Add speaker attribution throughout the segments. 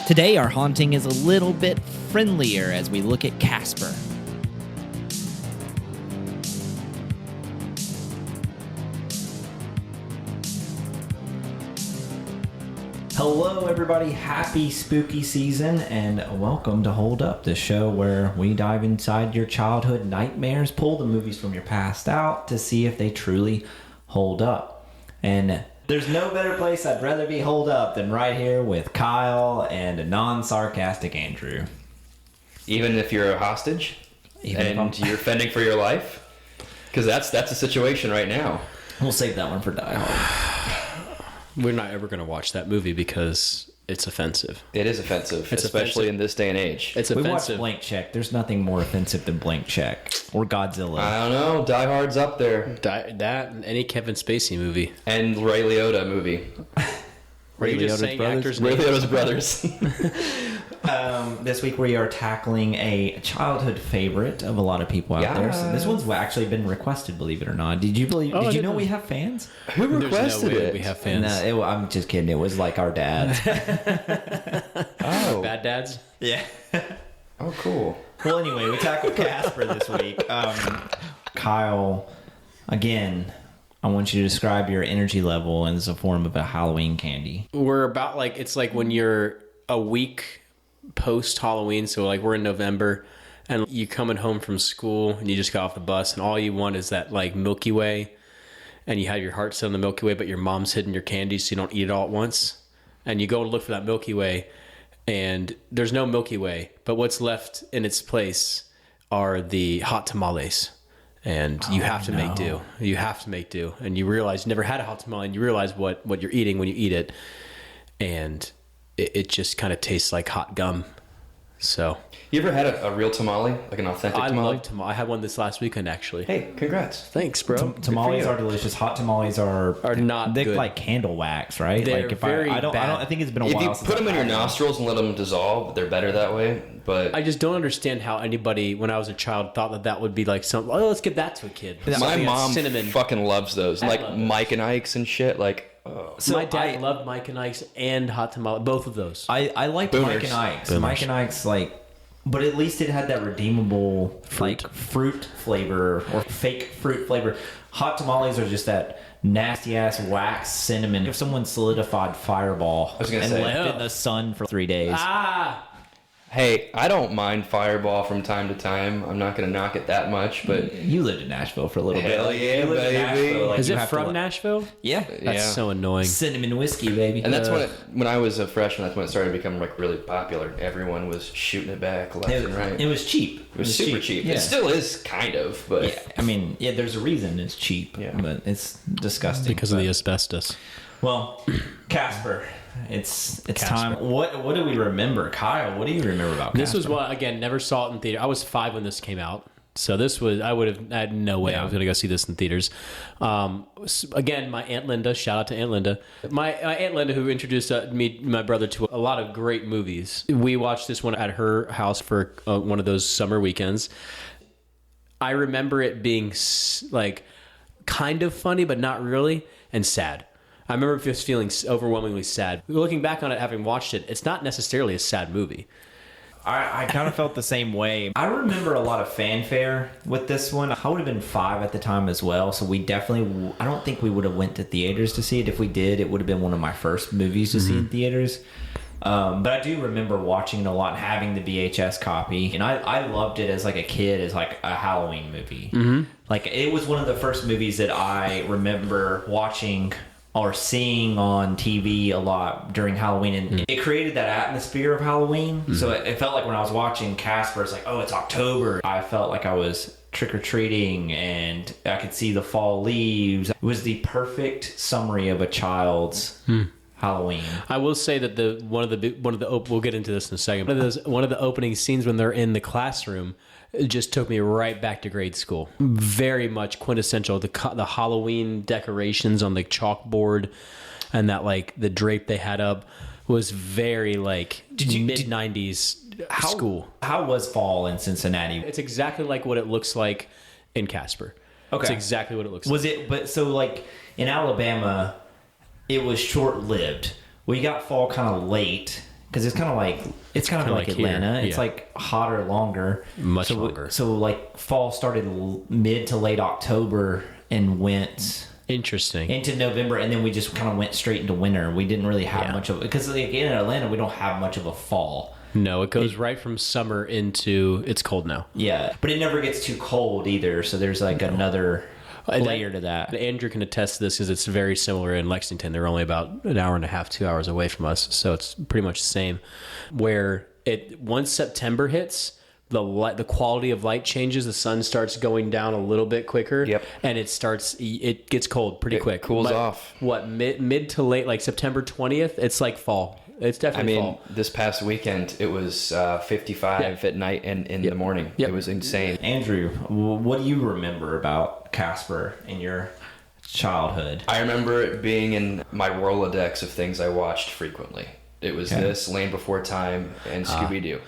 Speaker 1: Today, our haunting is a little bit friendlier as we look at Casper. Hello, everybody. Happy spooky season, and welcome to Hold Up, the show where we dive inside your childhood nightmares, pull the movies from your past out to see if they truly hold up. And there's no better place I'd rather be holed up than right here with Kyle and a non-sarcastic Andrew.
Speaker 2: Even if you're a hostage and you're fending for your life? Because that's a situation right now.
Speaker 1: We'll save that one for Die Hard.
Speaker 3: We're not ever going to watch that movie because it's offensive.
Speaker 2: It is offensive, especially in this day and age.
Speaker 3: It's
Speaker 1: We
Speaker 3: offensive.
Speaker 1: watched Blank Check. There's nothing more offensive than Blank Check or Godzilla.
Speaker 2: I don't know. Die Hard's up there.
Speaker 3: That and any Kevin Spacey movie.
Speaker 2: And Ray Liotta movie.
Speaker 3: Are you just saying actors' names?
Speaker 2: Ray Liotta's brothers.
Speaker 1: This week we are tackling a childhood favorite of a lot of people out there. So this one's actually been requested, believe it or not. Did you know we have fans?
Speaker 2: Who
Speaker 3: There's
Speaker 2: requested
Speaker 3: no way
Speaker 2: it?
Speaker 3: we have fans.
Speaker 1: No, I'm just kidding. It was like our dads.
Speaker 2: Oh.
Speaker 3: Bad dads?
Speaker 1: Yeah.
Speaker 2: Oh, cool.
Speaker 1: Well, anyway, we tackled Casper this week. Kyle, again, I want you to describe your energy level as a form of a Halloween candy.
Speaker 3: We're about it's like when you're a week post Halloween, so like we're in November and you coming home from school and you just got off the bus and all you want is that like Milky Way and you have your heart set on the Milky Way, but your mom's hidden your candy so you don't eat it all at once. And you go to look for that Milky Way and there's no Milky Way, but what's left in its place are the hot tamales. And you have to make do. You have to make do. And you realize you never had a hot tamale and you realize what you're eating when you eat it. And it just kind of tastes like hot gum. So
Speaker 2: You ever had a real tamale? Like an authentic
Speaker 3: I
Speaker 2: tamale?
Speaker 3: love tamale. I had one this last weekend, actually.
Speaker 2: Hey, congrats.
Speaker 3: Thanks, bro.
Speaker 1: Tamales are delicious. Hot tamales are
Speaker 3: not
Speaker 1: they
Speaker 3: good.
Speaker 1: like candle wax, right?
Speaker 3: They're
Speaker 1: like if
Speaker 3: very
Speaker 1: I don't
Speaker 3: bad.
Speaker 1: I think it's been a
Speaker 2: If
Speaker 1: while
Speaker 2: you
Speaker 1: since
Speaker 2: put them
Speaker 1: I've
Speaker 2: in your
Speaker 1: had one.
Speaker 2: nostrils and let them dissolve, they're better that way. But
Speaker 3: I just don't understand how anybody, when I was a child, thought that would be like something. Oh, let's give that to a kid.
Speaker 2: my
Speaker 3: Something that's
Speaker 2: mom
Speaker 3: cinnamon.
Speaker 2: fucking loves those.
Speaker 3: I
Speaker 2: Like
Speaker 3: love those.
Speaker 2: Mike and Ike's and shit. Like, oh.
Speaker 1: So
Speaker 3: my dad loved Mike and Ike's and hot tamale, both of those.
Speaker 1: I like
Speaker 2: Boomers.
Speaker 1: Mike and Ike's.
Speaker 3: Boomers.
Speaker 1: Mike and Ike's but at least it had that redeemable fruit flavor or fake fruit flavor. Hot tamales are just that nasty ass wax cinnamon. If someone solidified Fireball
Speaker 2: was gonna
Speaker 1: and
Speaker 2: say,
Speaker 1: left it in the sun for 3 days.
Speaker 2: Hey, I don't mind Fireball from time to time. I'm not going to knock it that much, but
Speaker 1: You lived in Nashville for a little
Speaker 2: Hell
Speaker 1: bit.
Speaker 2: yeah,
Speaker 1: You lived in
Speaker 2: baby.
Speaker 1: Nashville,
Speaker 3: Is
Speaker 1: you
Speaker 3: it
Speaker 1: have to
Speaker 3: from Nashville?
Speaker 1: Yeah.
Speaker 3: That's
Speaker 2: Yeah.
Speaker 3: so annoying.
Speaker 1: Cinnamon whiskey, baby.
Speaker 2: and that's when I was a freshman. That's when it started becoming like really popular. Everyone was shooting it back left and right.
Speaker 1: It was cheap.
Speaker 2: It was super cheap.
Speaker 1: Yeah.
Speaker 2: It still is kind of, but
Speaker 1: Yeah, I mean, there's a reason it's cheap,
Speaker 2: Yeah.
Speaker 1: but it's disgusting.
Speaker 3: Because of the asbestos.
Speaker 1: Well, Casper, it's
Speaker 3: Casper.
Speaker 1: time. What do we remember, Kyle? What do you remember about Casper?
Speaker 3: This was what, again, never saw it in theater. I was 5 when this came out. So this was, I had no way I was going to go see this in theaters. Again, my Aunt Linda, shout out to Aunt Linda. My Aunt Linda, who introduced me, my brother, to a lot of great movies. We watched this one at her house for one of those summer weekends. I remember it being like kind of funny, but not really, and sad. I remember just feeling overwhelmingly sad. Looking back on it, having watched it, it's not necessarily a sad movie.
Speaker 1: I kind of felt the same way. I remember a lot of fanfare with this one. I would have been 5 at the time as well, so we definitely, I don't think we would have went to theaters to see it. If we did, it would have been one of my first movies to see in theaters. But I do remember watching it a lot and having the VHS copy. And I loved it as like a kid, as like a Halloween movie. Like it was one of the first movies that I remember watching or seeing on TV a lot during Halloween, and it created that atmosphere of Halloween. So it felt like when I was watching Casper, it's like, oh, it's October. I felt like I was trick-or-treating and I could see the fall leaves. It was the perfect summary of a child's Halloween.
Speaker 3: I will say that one of the we'll get into this in a second. One of the opening scenes when they're in the classroom, it just took me right back to grade school. Very much quintessential. The Halloween decorations on the chalkboard and that like the drape they had up was very like mid 90s school.
Speaker 1: How was fall in Cincinnati?
Speaker 3: It's exactly like what it looks like in Casper.
Speaker 1: Okay.
Speaker 3: It's exactly what it looks like.
Speaker 1: Was it? But so like in Alabama, it was short lived. We got fall kind of late because it's kind of like like Atlanta.
Speaker 3: Here.
Speaker 1: It's like hotter longer,
Speaker 3: Much longer.
Speaker 1: So like fall started mid to late October and went
Speaker 3: Interesting.
Speaker 1: into November, and then we just kind of went straight into winter. We didn't really have much of, because like in Atlanta we don't have much of a fall.
Speaker 3: No, it goes right from summer into it's cold now.
Speaker 1: Yeah, but it never gets too cold either. So there's like another layer to that.
Speaker 3: Andrew can attest to this because it's very similar in Lexington. They're only about an hour and a half, 2 hours away from us, so it's pretty much the same. Where once September hits, the quality of light changes. The sun starts going down a little bit quicker.
Speaker 2: Yep.
Speaker 3: And it gets cold pretty quick.
Speaker 2: Cools off.
Speaker 3: What mid to late, like September 20th? It's like fall. It's definitely fall.
Speaker 2: This past weekend it was 55 at night and in the morning.
Speaker 3: Yep.
Speaker 2: It was insane.
Speaker 1: Andrew, what do you remember about Casper in your childhood?
Speaker 2: I remember it being in my Rolodex of things I watched frequently. It was this, Land Before Time, and Scooby-Doo.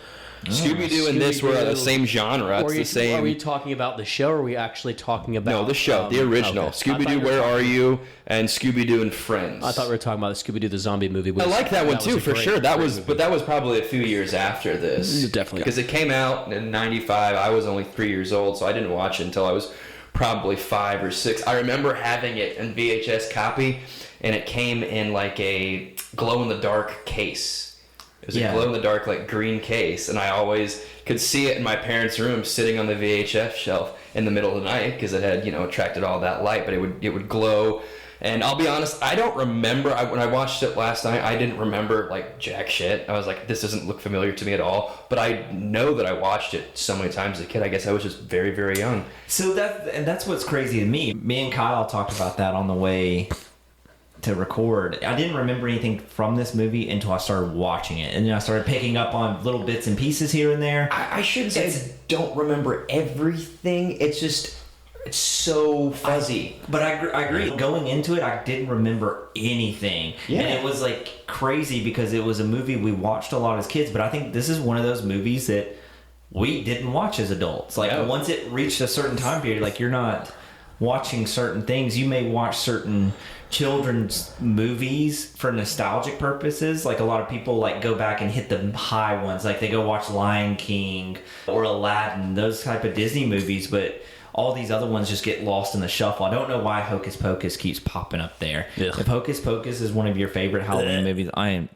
Speaker 2: Scooby-Doo and this were the same genre. It's the same.
Speaker 3: Are we talking about the show, or are we actually talking about...
Speaker 2: No, the show, the original.
Speaker 3: Okay.
Speaker 2: Scooby-Doo, Where Are You? And Scooby-Doo and Friends.
Speaker 3: I thought we were talking about the Scooby-Doo the zombie movie.
Speaker 2: I like that one too, for sure. That was
Speaker 3: movie.
Speaker 2: probably a few years after this.
Speaker 3: Definitely.
Speaker 2: Because it came out in 95. I was only 3 years old, so I didn't watch it until I was probably 5 or 6. I remember having it in VHS copy, and it came in like a glow-in-the-dark case. It was a glow-in-the-dark, like, green case, and I always could see it in my parents' room sitting on the VHS shelf in the middle of the night because it had, attracted all that light, but it would glow. And I'll be honest, I don't remember, when I watched it last night, I didn't remember, like, jack shit. I was like, this doesn't look familiar to me at all. But I know that I watched it so many times as a kid. I guess I was just very, very young.
Speaker 1: So that's what's crazy to me. Me and Kyle talked about that on the way to record. I didn't remember anything from this movie until I started watching it. And then I started picking up on little bits and pieces here and there.
Speaker 2: I shouldn't say I don't remember everything. It's just... it's so fuzzy.
Speaker 1: But I agree. Going into it, I didn't remember anything. Yeah. And it was like crazy because it was a movie we watched a lot as kids, but I think this is one of those movies that we didn't watch as adults. Like once it reached a certain time period, like you're not watching certain things. You may watch certain children's movies for nostalgic purposes. Like a lot of people like go back and hit the high ones. Like they go watch Lion King or Aladdin, those type of Disney movies, but all these other ones just get lost in the shuffle. I don't know why Hocus Pocus keeps popping up there. Ugh. If Hocus Pocus is one of your favorite Halloween movies, I am...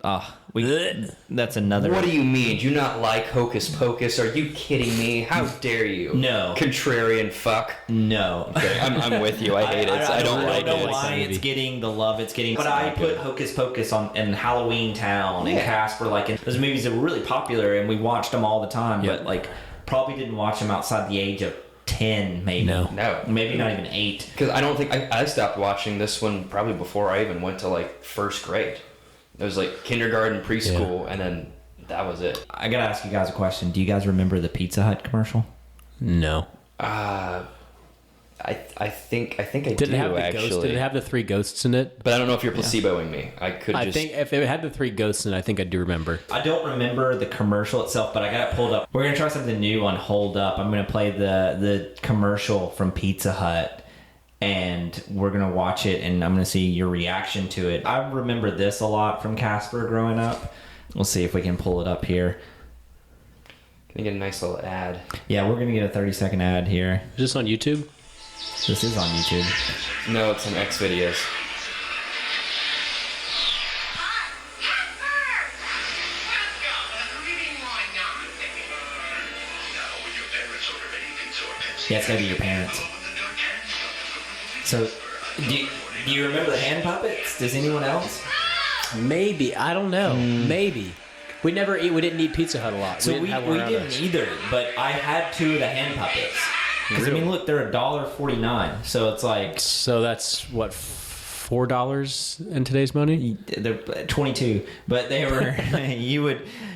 Speaker 1: that's another...
Speaker 2: What do you mean? Do you not like Hocus Pocus? Are you kidding me? How dare you?
Speaker 1: No.
Speaker 2: Contrarian fuck.
Speaker 1: No.
Speaker 2: Okay, I'm with you. I hate it. I don't like it.
Speaker 1: I don't know why it's getting the love it's getting. But I put Hocus Pocus on in Halloween Town and Casper, like in those movies that were really popular, and we watched them all the time. But like probably didn't watch them outside the age of 10, maybe.
Speaker 2: No.
Speaker 1: Maybe not even 8.
Speaker 2: Because I don't think... I stopped watching this one probably before I even went to, like, first grade. It was, like, kindergarten, preschool, and then that was it.
Speaker 1: I gotta ask you guys a question. Do you guys remember the Pizza Hut commercial?
Speaker 3: No.
Speaker 2: I think I do, actually.
Speaker 3: Did it have the 3 ghosts in it?
Speaker 2: But I don't know if you're placeboing me. I
Speaker 3: think if it had the 3 ghosts in it, I think I do remember.
Speaker 1: I don't remember the commercial itself, but I got it pulled up. We're going to try something new on Hold Up. I'm going to play the commercial from Pizza Hut, and we're going to watch it, and I'm going to see your reaction to it. I remember this a lot from Casper growing up. We'll see if we can pull it up here.
Speaker 2: Can you get a nice little ad?
Speaker 1: Yeah, we're going to get a 30-second ad here.
Speaker 3: Is this on YouTube?
Speaker 1: This is on YouTube.
Speaker 2: No, it's on X videos.
Speaker 1: Yeah, it's gotta be your parents. So, do you remember the hand puppets? Does anyone else?
Speaker 3: Maybe. I don't know. Maybe. We didn't eat Pizza Hut a lot.
Speaker 1: So we didn't either, but I had 2 of the hand puppets. Because, I mean, look, they're $1.49, so it's like...
Speaker 3: So that's, what, $4 in today's money?
Speaker 1: They're 22, but they were...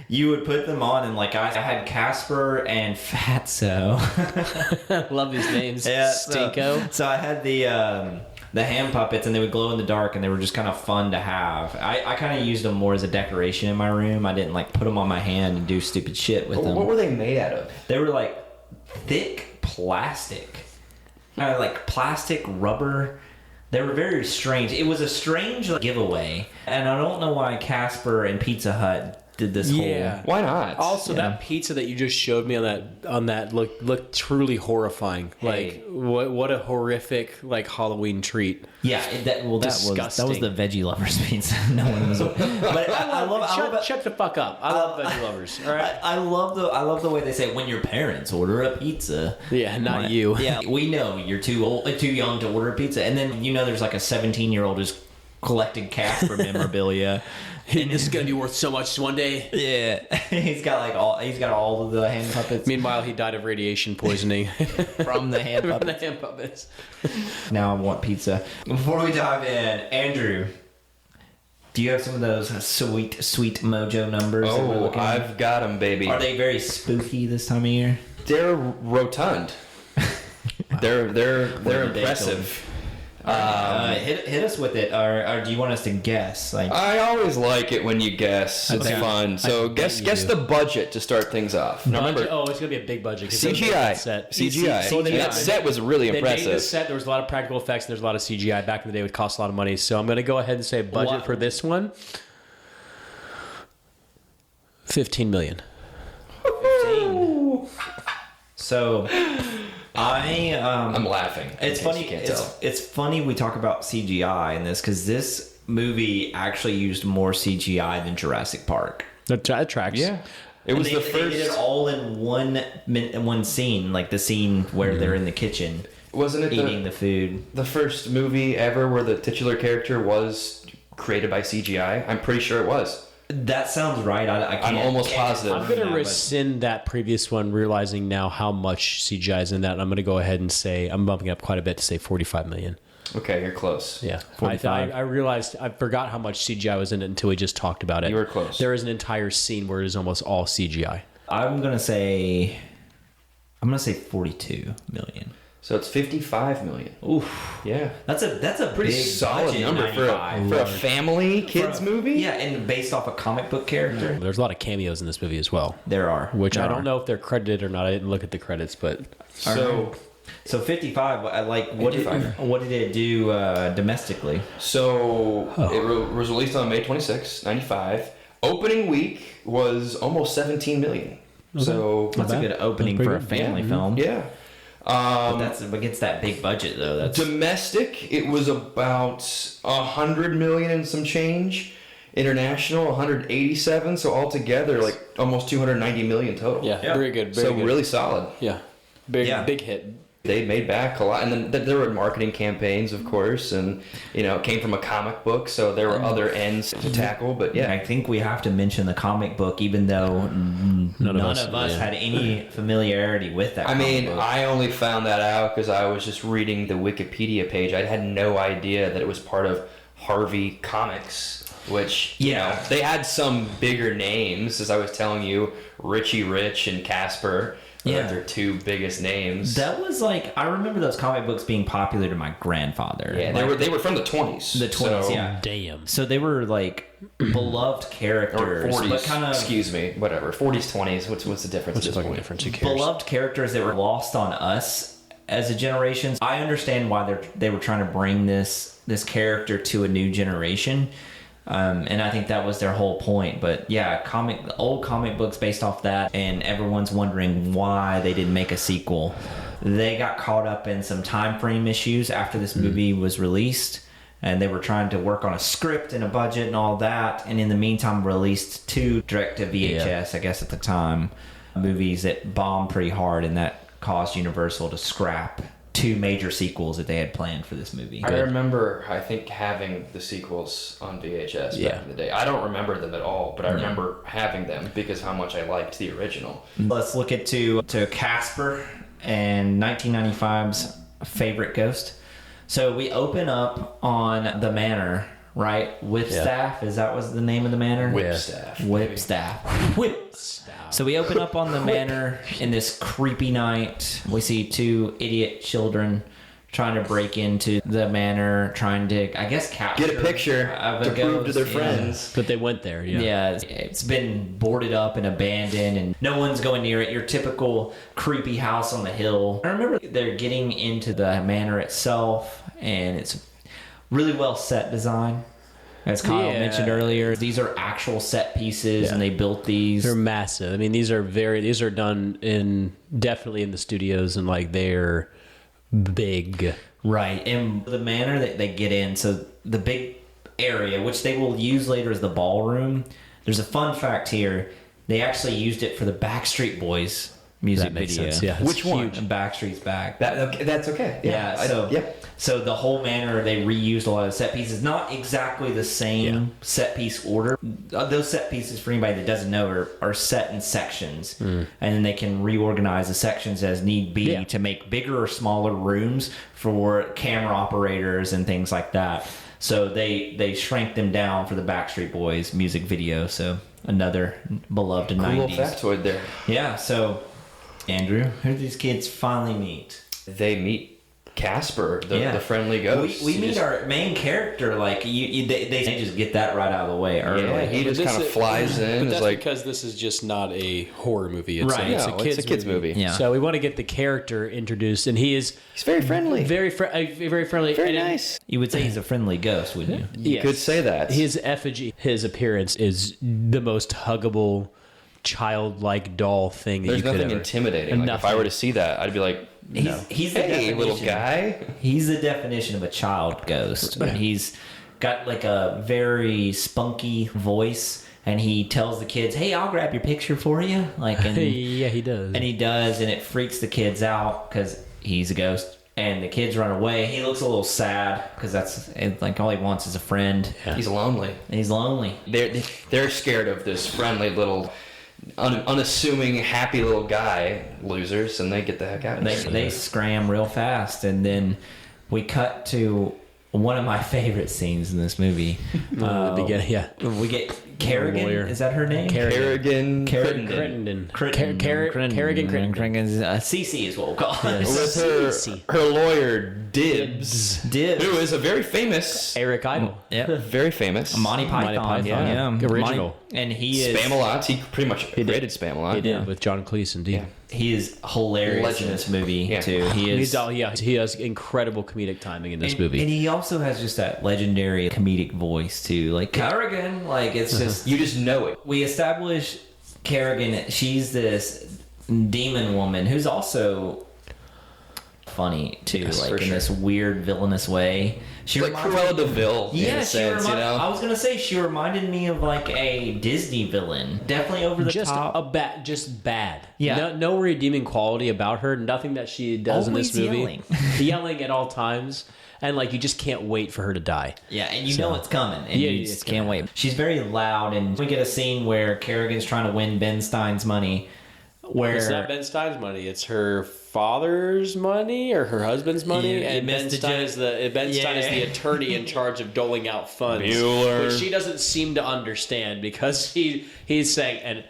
Speaker 1: you would put them on, and, like, I had Casper and Fatso.
Speaker 3: Love these names.
Speaker 1: Yeah,
Speaker 3: Stinko.
Speaker 1: So I had the hand puppets, and they would glow in the dark, and they were just kind of fun to have. I kind of used them more as a decoration in my room. I didn't, like, put them on my hand and do stupid shit with them.
Speaker 2: What were they made out of?
Speaker 1: They were, like, thick plastic, like plastic rubber. They were very strange. It was a strange giveaway, and I don't know why Casper and Pizza Hut did this
Speaker 3: Yeah.
Speaker 1: whole.
Speaker 2: Why not?
Speaker 3: Also, that pizza that you just showed me on that looked truly horrifying.
Speaker 1: Hey.
Speaker 3: Like what a horrific like Halloween treat.
Speaker 1: Yeah, that was
Speaker 3: Disgusting.
Speaker 1: the veggie lovers pizza. No one was. But I love
Speaker 3: Shut the fuck up. I love veggie lovers. All right.
Speaker 1: I love the way they say when your parents order a pizza.
Speaker 3: Yeah, not
Speaker 1: Right.
Speaker 3: you.
Speaker 1: Yeah, we know you're too young to order a pizza, and then there's like a 17-year-old who's collecting Casper memorabilia.
Speaker 3: And this is gonna be worth so much one day.
Speaker 1: Yeah, he's got all of the hand puppets
Speaker 3: Meanwhile, he died of radiation poisoning
Speaker 1: from the hand
Speaker 3: from the
Speaker 1: puppets.
Speaker 3: hand puppets.
Speaker 1: Now I want pizza. Before we dive in, Andrew, do you have some of those sweet mojo numbers? that we're looking at?
Speaker 2: I've got them, baby.
Speaker 1: Are they very spooky this time of year?
Speaker 2: They're rotund. They're impressive.
Speaker 1: Hit us with it, or do you want us to guess? Like,
Speaker 2: I always like it when you guess. It's
Speaker 1: Okay.
Speaker 2: fun. So guess the budget to start things off. Now remember,
Speaker 3: It's gonna be a big budget. 'cause they made
Speaker 2: CGI.
Speaker 3: that set.
Speaker 2: CGI.
Speaker 3: So they
Speaker 2: And that
Speaker 3: made-
Speaker 2: set was really
Speaker 3: They made the
Speaker 2: impressive.
Speaker 3: set. There was a lot of practical effects. And there's a lot of CGI. Back in the day, it would cost a lot of money. So I'm gonna go ahead and say budget
Speaker 1: What?
Speaker 3: for this one. 15 million.
Speaker 1: 15. So,
Speaker 2: I'm laughing.
Speaker 1: It's
Speaker 2: in case
Speaker 1: funny.
Speaker 2: You can't tell.
Speaker 1: It's funny we talk about CGI in this because this movie actually used more CGI than Jurassic Park.
Speaker 3: That tracks.
Speaker 2: Yeah. It was
Speaker 1: And
Speaker 2: the
Speaker 1: they
Speaker 2: first.
Speaker 1: did it all in one scene, like the scene where they're in the kitchen
Speaker 2: Wasn't it
Speaker 1: eating the food.
Speaker 2: the first movie ever where the titular character was created by CGI? I'm pretty sure it was.
Speaker 1: That sounds right. I can't,
Speaker 2: almost positive.
Speaker 3: I'm gonna
Speaker 1: remember that,
Speaker 3: rescind that previous one, realizing now how much CGI is in that. I'm gonna go ahead and say I'm bumping up quite a bit to say 45 million.
Speaker 2: Okay, you're close.
Speaker 3: Yeah,
Speaker 1: 45.
Speaker 3: I realized I forgot how much CGI was in it until we just talked about it.
Speaker 2: You were close.
Speaker 3: There is an entire scene where it is almost all CGI.
Speaker 1: I'm gonna say 42 million.
Speaker 2: So it's 55 million.
Speaker 1: Oof,
Speaker 2: Yeah.
Speaker 1: that's a
Speaker 2: Pretty
Speaker 1: big
Speaker 2: solid
Speaker 1: budget,
Speaker 2: number for
Speaker 1: 95.
Speaker 2: a family kids movie.
Speaker 1: Yeah, and based off a comic book character.
Speaker 3: There's a lot of cameos in this movie as well,
Speaker 1: There are,
Speaker 3: which I don't know if they're credited or not. I didn't look at the credits, but
Speaker 2: So,
Speaker 1: So 55. What
Speaker 2: 55.
Speaker 1: did it do domestically?
Speaker 2: it was released on May 26, 95. Opening week was almost 17 million. So
Speaker 1: That's a
Speaker 3: bad.
Speaker 1: good opening
Speaker 3: That's
Speaker 1: for a
Speaker 3: pretty good.
Speaker 1: family
Speaker 2: yeah.
Speaker 1: film.
Speaker 2: Yeah.
Speaker 1: But that's against that big budget though. That's
Speaker 2: Domestic, it was about 100 million and some change. International, 187. So altogether, like almost 290 million total.
Speaker 3: yeah,
Speaker 1: Yeah.
Speaker 3: very good. Very
Speaker 2: So
Speaker 3: good.
Speaker 2: really solid.
Speaker 3: yeah, big
Speaker 1: Yeah.
Speaker 3: big hit.
Speaker 2: They made back a lot, and then there were marketing campaigns, of course, and it came from a comic book, so there were other ends to tackle. But
Speaker 1: I
Speaker 2: yeah,
Speaker 1: think we have to mention the comic book, even though none of us
Speaker 3: yeah.
Speaker 1: had any familiarity with that.
Speaker 2: I mean,
Speaker 1: comic book.
Speaker 2: I only found that out because I was just reading the Wikipedia page. I had no idea that it was part of Harvey Comics, which they had some bigger names, as I was telling you, Richie Rich and Casper.
Speaker 1: Yeah.
Speaker 2: Their two biggest names.
Speaker 1: That was like, I remember those comic books being popular to my grandfather.
Speaker 2: Yeah,
Speaker 1: Like,
Speaker 2: they were from the 20s.
Speaker 1: the 20s, yeah.
Speaker 3: Damn.
Speaker 1: So they were like beloved
Speaker 2: Or
Speaker 1: characters,
Speaker 2: 40s.
Speaker 1: but kind of
Speaker 2: Excuse me, whatever. 40s, 20s. What's the difference?
Speaker 3: What's
Speaker 2: at
Speaker 3: the
Speaker 2: this
Speaker 3: fucking
Speaker 2: point?
Speaker 3: difference? Who cares?
Speaker 1: beloved characters that were lost on us as a generation. I understand why they were trying to bring this character to a new generation. And I think that was their whole point. But yeah, old comic books based off that, and everyone's wondering why they didn't make a sequel. They got caught up in some time frame issues after this movie was released, and they were trying to work on a script and a budget and all that. And in the meantime, released 2 direct to VHS, I guess at the time, movies that bombed pretty hard, and that caused Universal to scrap 2 major sequels that they had planned for this movie.
Speaker 2: I remember, I think, having the sequels on VHS back in the day. I don't remember them at all, but I remember having them because how much I liked the original.
Speaker 1: Let's look at to Casper and 1995's favorite ghost. So we open up on the manor, right? Whipstaff, is that was the name of the manor?
Speaker 2: Whipstaff.
Speaker 1: Whipstaff. Whipstaff. So we open up on the manor in this creepy night. We see 2 idiot children trying to break into the manor, trying to, I guess, capture
Speaker 2: Get a picture
Speaker 1: of
Speaker 2: to
Speaker 1: a
Speaker 2: prove to
Speaker 1: ghost.
Speaker 2: their
Speaker 1: Yeah.
Speaker 2: friends.
Speaker 3: But they went there. Yeah.
Speaker 1: Yeah, it's been boarded up and abandoned, and no one's going near it. Your typical creepy house on the hill. I remember they're getting into the manor itself, and it's really well set design. as Kyle mentioned earlier. These are actual set pieces, and they built these.
Speaker 3: They're massive. I mean, these are done definitely in the studios, and like they're big.
Speaker 1: Right, and the manner that they get in, so the big area, which they will use later as the ballroom. There's a fun fact here. They actually used it for the Backstreet Boys music video.
Speaker 3: Sense. Yeah,
Speaker 2: which one?
Speaker 1: And Backstreet's Back.
Speaker 2: That's okay.
Speaker 1: Yeah. So the whole manner, they reused a lot of set pieces. Not exactly the same set piece order. Those set pieces, for anybody that doesn't know, are set in sections, and then they can reorganize the sections as need be to make bigger or smaller rooms for camera operators and things like that. So they shrank them down for the Backstreet Boys music video. So another beloved 90s.
Speaker 2: Cool factoid there.
Speaker 1: Yeah. So Andrew, who do these kids finally meet?
Speaker 2: They meet Casper, the friendly ghost.
Speaker 1: We meet our main character. Like they just get that right out of the way early.
Speaker 2: Yeah, he just kind of flies in.
Speaker 3: But that's
Speaker 2: like,
Speaker 3: because this is just not a horror movie. It's
Speaker 1: Right.
Speaker 3: It's a kids movie.
Speaker 1: Yeah.
Speaker 3: So we want to get the character introduced, and he's
Speaker 2: very friendly.
Speaker 3: very friendly,
Speaker 2: Very nice.
Speaker 1: You would say he's a friendly ghost, wouldn't you?
Speaker 2: You could say that.
Speaker 3: His effigy, his appearance is the most huggable, childlike doll thing that
Speaker 2: There's
Speaker 3: you could
Speaker 2: nothing
Speaker 3: ever.
Speaker 2: intimidating. Like, if I were to see that, I'd be like,
Speaker 1: He's the
Speaker 2: hey,
Speaker 1: definition.
Speaker 2: little guy.
Speaker 1: He's the definition of a child ghost. And he's got like a very spunky voice, and he tells the kids, "Hey, I'll grab your picture for you." Like, and,
Speaker 3: Yeah, he does.
Speaker 1: and he does, and it freaks the kids out because he's a ghost. And the kids run away. He looks a little sad because that's like all he wants is a friend.
Speaker 3: Yeah.
Speaker 2: He's lonely.
Speaker 1: And he's lonely.
Speaker 2: They're scared of this friendly little, unassuming, happy little guy, losers, and they get the heck out of there.
Speaker 1: They scram real fast, and then we cut to one of my favorite scenes in this movie.
Speaker 3: The beginning, yeah.
Speaker 1: We get Kerrigan.
Speaker 3: Lawyer.
Speaker 1: Is that her name?
Speaker 2: Kerrigan
Speaker 3: Crittenden. Kerrigan Crittenden.
Speaker 1: Cece is what we'll call it.
Speaker 2: with her lawyer Dibs,
Speaker 1: Dibs.
Speaker 2: who is a very famous,
Speaker 3: Eric Idle.
Speaker 1: Yep.
Speaker 2: very famous
Speaker 1: Monty Python. Yeah.
Speaker 3: Original.
Speaker 1: And he is
Speaker 2: Spamalot. He pretty much created Spamalot.
Speaker 3: He did with John Cleese, indeed.
Speaker 2: Yeah.
Speaker 1: he is hilarious
Speaker 2: Legend.
Speaker 1: in this movie too.
Speaker 3: He has incredible comedic timing in this movie.
Speaker 1: And he also has just that legendary comedic voice too. Like Kerrigan, like it's just
Speaker 2: You just know it.
Speaker 1: we establish Kerrigan. She's this demon woman who's also funny too,
Speaker 2: Yes,
Speaker 1: like
Speaker 2: for
Speaker 1: in
Speaker 2: sure.
Speaker 1: this weird villainous way. She
Speaker 2: Like
Speaker 1: reminds
Speaker 2: Cruella de Vil, in
Speaker 1: Yeah,
Speaker 2: a
Speaker 1: she
Speaker 2: sense,
Speaker 1: reminded.
Speaker 2: you know?
Speaker 1: I was gonna say she reminded me of like a Disney villain. Definitely over the
Speaker 3: Just
Speaker 1: top.
Speaker 3: just bad.
Speaker 1: Yeah.
Speaker 3: No redeeming quality about her. Nothing that she does
Speaker 1: Always
Speaker 3: in this movie.
Speaker 1: yelling.
Speaker 3: Yelling at all times, and like you just can't wait for her to die.
Speaker 1: Yeah, and you know it's coming, and
Speaker 3: Yeah,
Speaker 1: you
Speaker 3: it's
Speaker 1: just can't
Speaker 3: gonna
Speaker 1: wait. She's very loud, and we get a scene where Kerrigan's trying to win Ben Stein's money. Where
Speaker 3: It's not Ben Stein's money. It's her father's money or her husband's money,
Speaker 1: You
Speaker 3: and Ben
Speaker 1: missed
Speaker 3: Stein
Speaker 1: it.
Speaker 3: is the attorney in charge of doling out funds,
Speaker 2: Bueller.
Speaker 3: which she doesn't seem to understand because he's saying and.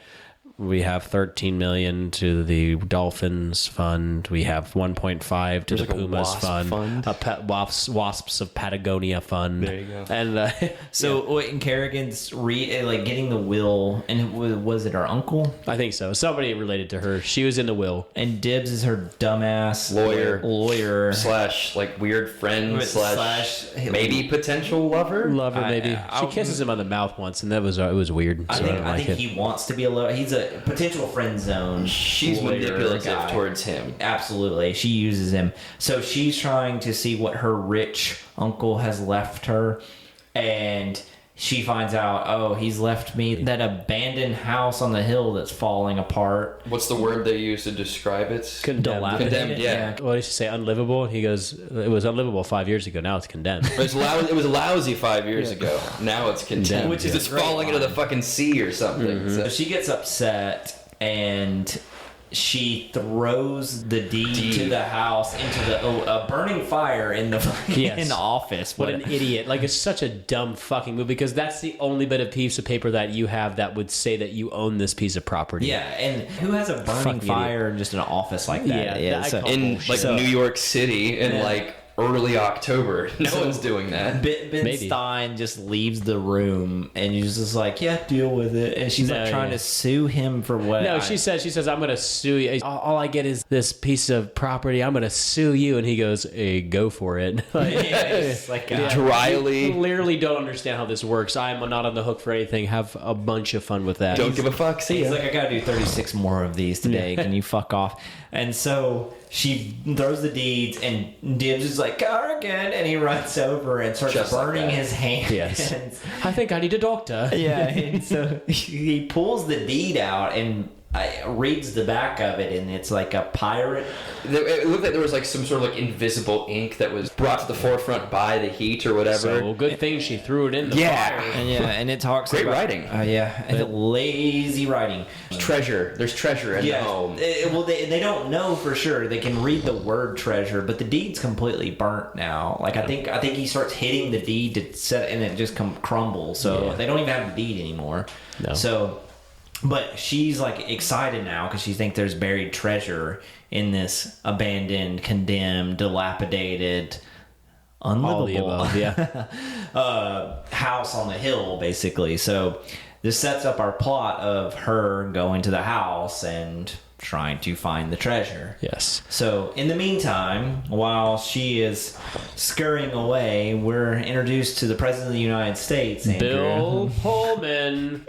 Speaker 3: We have 13 million to the Dolphins fund. We have 1.5 to
Speaker 2: There's
Speaker 3: the
Speaker 2: like a
Speaker 3: Pumas
Speaker 2: wasp
Speaker 3: fund.
Speaker 2: fund.
Speaker 3: A wasps of Patagonia fund.
Speaker 2: There you go.
Speaker 3: And
Speaker 1: So and Kerrigan's getting the will, and was it her uncle?
Speaker 3: I think so. Somebody related to her. She was in the will.
Speaker 1: And Dibs is her dumbass
Speaker 2: Lawyer. Slash like weird friend slash maybe potential lover.
Speaker 3: Lover, maybe. She kisses him on the mouth once, and it was weird. So
Speaker 1: I think he wants to be a lover. He's a potential friend zone.
Speaker 2: She's
Speaker 1: lawyer
Speaker 2: manipulative
Speaker 1: guy.
Speaker 2: towards him.
Speaker 1: Absolutely. She uses him. So she's trying to see what her rich uncle has left her. And she finds out, oh, he's left me that abandoned house on the hill that's falling apart.
Speaker 2: What's the word they use to describe it?
Speaker 3: Condemned.
Speaker 2: Condemned, yeah.
Speaker 3: What did she say? Unlivable? He goes, it was unlivable 5 years ago. Now it's condemned.
Speaker 2: It was lousy 5 years ago. Now it's condemned.
Speaker 3: Which
Speaker 1: is
Speaker 2: it's
Speaker 1: a great
Speaker 2: falling into the
Speaker 1: line.
Speaker 2: fucking sea or something.
Speaker 1: So she gets upset and she throws the deed to the house into a burning fire in the
Speaker 3: Yes.
Speaker 1: in the office.
Speaker 3: What an idiot. Like, it's such a dumb fucking movie because that's the only bit of piece of paper that you have that would say that you own this piece of property.
Speaker 1: Yeah, and who has a burning
Speaker 3: Fucking
Speaker 1: fire in just an office like that?
Speaker 3: Yeah, I
Speaker 1: so-
Speaker 3: call
Speaker 2: In
Speaker 3: bullshit.
Speaker 2: like
Speaker 1: So-
Speaker 2: New York City in like early October. No one's doing that.
Speaker 1: Ben
Speaker 3: Maybe.
Speaker 1: Stein just leaves the room, and he's just like, yeah, deal with it. And she's like trying to sue him for what?
Speaker 3: No, she says, I'm going to sue you. All I get is this piece of property. I'm going to sue you. And he goes, hey, go for it.
Speaker 2: Dryly.
Speaker 3: You clearly don't understand how this works. I'm not on the hook for anything. Have a bunch of fun with that.
Speaker 2: Don't give a fuck. See
Speaker 1: He's
Speaker 2: ya.
Speaker 1: like, I gotta do 36 more of these today. Can you fuck off? And so she throws the deeds, and Dibs is like, "Car again," and he runs over and starts
Speaker 2: Just like
Speaker 1: burning
Speaker 2: that.
Speaker 1: his hands.
Speaker 3: Yes. I think I need a doctor.
Speaker 1: Yeah, and so he pulls the deed out and reads the back of it, and it's like a pirate.
Speaker 2: It looked like there was like some sort of like invisible ink that was brought to the forefront by the heat or whatever.
Speaker 3: So good thing she threw it in the fire.
Speaker 1: And it talks
Speaker 2: Great
Speaker 1: about
Speaker 2: writing.
Speaker 1: and lazy writing.
Speaker 2: Treasure. There's treasure in the home.
Speaker 1: Well, they don't know for sure. They can read the word treasure, but the deed's completely burnt now. Like I think he starts hitting the deed to set, and it just crumbles. So they don't even have the deed anymore.
Speaker 3: No.
Speaker 1: So, but she's like excited now because she thinks there's buried treasure in this abandoned, condemned, dilapidated, unlivable
Speaker 3: All the above,
Speaker 1: house on the hill, basically. So this sets up our plot of her going to the house and trying to find the treasure.
Speaker 3: Yes.
Speaker 1: So in the meantime, while she is scurrying away, we're introduced to the President of the United States, Andrew.
Speaker 3: Bill Pullman.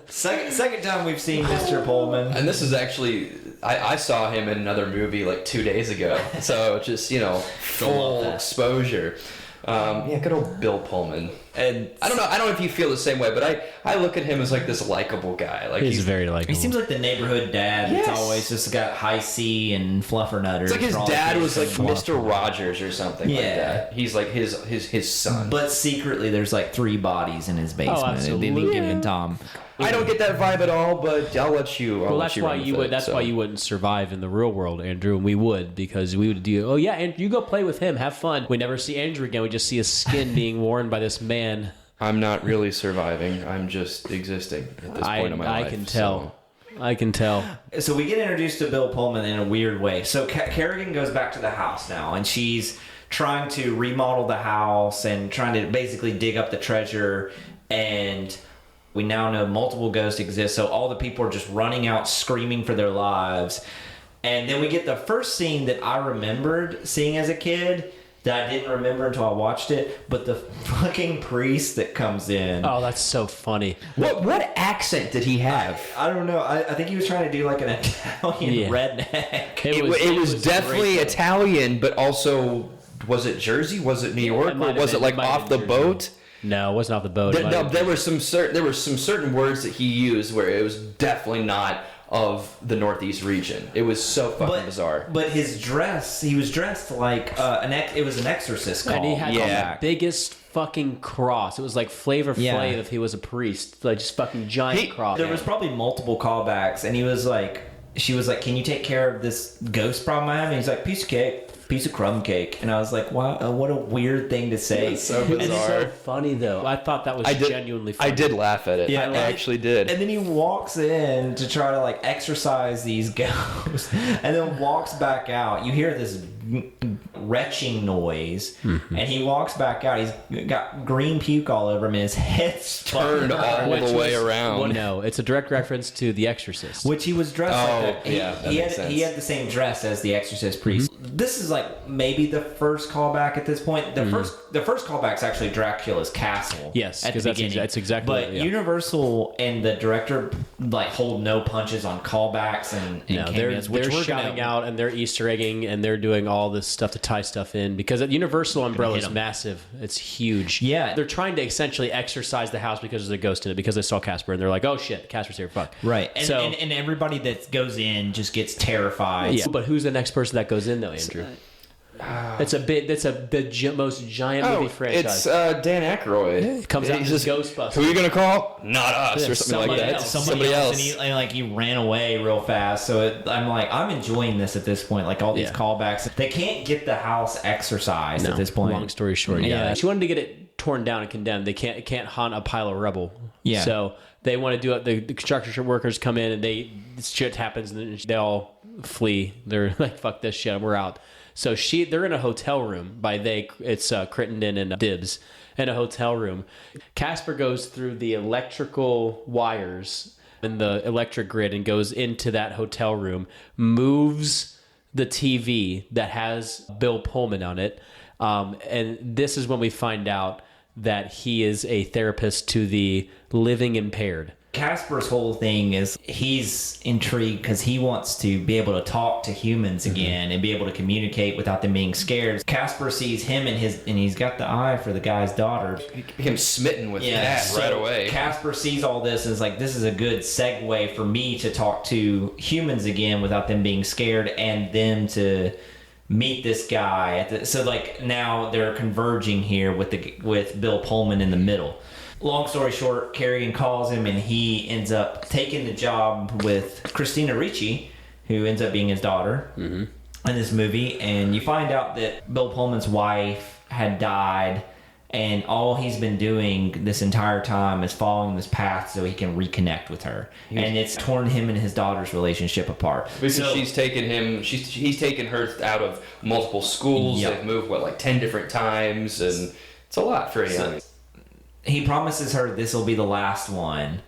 Speaker 1: Second time we've seen Mr. Pullman.
Speaker 2: And this is actually, I saw him in another movie like 2 days ago. So just, full exposure. Yeah, good old Bill Pullman.
Speaker 1: And
Speaker 2: I don't know if you feel the same way, but I look at him as like this likable guy. Like
Speaker 3: He's very likable.
Speaker 1: he seems like the neighborhood dad that's
Speaker 2: Yes.
Speaker 1: always just got high C and fluffernutters.
Speaker 2: It's like his
Speaker 1: for all the
Speaker 2: dad
Speaker 1: kids
Speaker 2: was like
Speaker 1: to fluff.
Speaker 2: Mr. Rogers or something like
Speaker 1: Yeah.
Speaker 2: that. He's like his son.
Speaker 1: But secretly, there's like 3 bodies in his basement at any
Speaker 3: absolutely.
Speaker 1: given time.
Speaker 2: I don't get that vibe at all, but I'll let you.
Speaker 3: Well, that's why you would. That's why you wouldn't survive in the real world, Andrew, and we would, because we would do. Oh yeah, and you go play with him, have fun. We never see Andrew again. We just see his skin being worn by this man.
Speaker 2: I'm not really surviving. I'm just existing at this point in my life.
Speaker 3: I can tell. I can tell.
Speaker 1: So we get introduced to Bill Pullman in a weird way. So Kerrigan goes back to the house now, and she's trying to remodel the house and trying to basically dig up the treasure. And we now know multiple ghosts exist, so all the people are just running out screaming for their lives. And then we get the first scene that I remembered seeing as a kid that I didn't remember until I watched it, but the fucking priest that comes in.
Speaker 3: Oh, that's so funny.
Speaker 2: What accent did he have?
Speaker 1: I don't know. I think he was trying to do like an Italian redneck.
Speaker 2: It was
Speaker 3: great,
Speaker 2: definitely
Speaker 3: though.
Speaker 2: Italian, but also, was it Jersey? Was it New York? Or was it like off the boat?
Speaker 3: No, it wasn't off the boat.
Speaker 2: There were some certain words that he used where it was definitely not of the Northeast region. It was so fucking bizarre.
Speaker 1: But his dress, he was dressed like it was an exorcist call.
Speaker 3: And he had
Speaker 2: Yeah.
Speaker 3: the biggest fucking cross. It was like Flavor
Speaker 1: Yeah.
Speaker 3: Flav if he was a priest. Like just fucking giant cross.
Speaker 1: There was probably multiple callbacks, and he was like, she was like, "Can you take care of this ghost problem I have?" And he's like, "Piece of cake, piece of crumb cake." And I was like, "Wow, what a weird thing to say."
Speaker 2: It's so
Speaker 3: It's
Speaker 2: bizarre.
Speaker 3: so funny though. I thought that was genuinely
Speaker 2: I
Speaker 3: funny.
Speaker 2: did laugh at it.
Speaker 1: Yeah,
Speaker 2: I
Speaker 1: and-
Speaker 2: actually did.
Speaker 1: And then he walks in to try to like exorcise these ghosts, and then walks back out. You hear this retching noise, and he walks back out. He's got green puke all over him, and his head's
Speaker 2: Turned all the way around.
Speaker 3: Well, no, it's a direct reference to The Exorcist.
Speaker 1: Which he was dressed like that.
Speaker 2: yeah, that
Speaker 1: he
Speaker 2: makes
Speaker 1: had
Speaker 2: sense.
Speaker 1: he had the same dress as the Exorcist priest. This is like maybe the first callback at this point. The first callback is actually Dracula's castle.
Speaker 3: Yes,
Speaker 1: at the
Speaker 3: 'cause that's
Speaker 1: beginning.
Speaker 3: that's exactly
Speaker 1: But
Speaker 3: what- yeah.
Speaker 1: Universal and the director like hold no punches on callbacks and
Speaker 3: No,
Speaker 1: cameos,
Speaker 3: they're
Speaker 1: we're
Speaker 3: shouting
Speaker 1: gonna,
Speaker 3: out and they're Easter egging and they're doing all this stuff to tie stuff in because Universal umbrella is massive. It's huge.
Speaker 1: Yeah.
Speaker 3: They're trying to essentially exorcise the house because there's a ghost in it because they saw Casper and they're like, oh shit, Casper's here. Fuck.
Speaker 1: right. And,
Speaker 3: So-
Speaker 1: and everybody that goes in just gets terrified.
Speaker 3: Yeah. But who's the next person that goes in though, Andrew? That's the most giant movie franchise.
Speaker 2: It's Dan Aykroyd.
Speaker 3: Comes out
Speaker 2: He's
Speaker 3: as
Speaker 2: just,
Speaker 3: Ghostbusters.
Speaker 2: Who are you gonna call? Not us,
Speaker 3: Yeah,
Speaker 2: or something like
Speaker 3: somebody
Speaker 2: that.
Speaker 3: else.
Speaker 1: Somebody else. And he ran away real fast. So I'm like, I'm enjoying this at this point. Like all these
Speaker 3: Yeah.
Speaker 1: callbacks. They can't get the house exorcised at this point.
Speaker 3: Long story short,
Speaker 1: Yeah.
Speaker 3: yeah. She wanted to get it torn down and condemned. It can't haunt a pile of rubble.
Speaker 1: Yeah.
Speaker 3: So they want to do it. The construction workers come in and this shit happens and then they all flee. They're like, fuck this shit, we're out. So they're in a hotel room. It's Crittenden and Dibbs in a hotel room. Casper goes through the electrical wires in the electric grid and goes into that hotel room, moves the TV that has Bill Pullman on it. And this is when we find out that he is a therapist to the living impaired.
Speaker 1: Casper's whole thing is he's intrigued because he wants to be able to talk to humans again and be able to communicate without them being scared. Casper sees him and he's got the eye for the guy's daughter.
Speaker 2: He became smitten with that right away.
Speaker 1: Casper sees all this and is like, this is a good segue for me to talk to humans again without them being scared and them to meet this guy. So like now they're converging here with Bill Pullman in the middle. Long story short, Kerrigan calls him and he ends up taking the job with Christina Ricci, who ends up being his daughter in this movie. And you find out that Bill Pullman's wife had died and all he's been doing this entire time is following this path so he can reconnect with her. And it's torn him and his daughter's relationship apart.
Speaker 2: Because he's taken her out of multiple schools.
Speaker 1: Yep.
Speaker 2: They've moved, 10 different times, and it's a lot for a young.
Speaker 1: He promises her this will be the last one,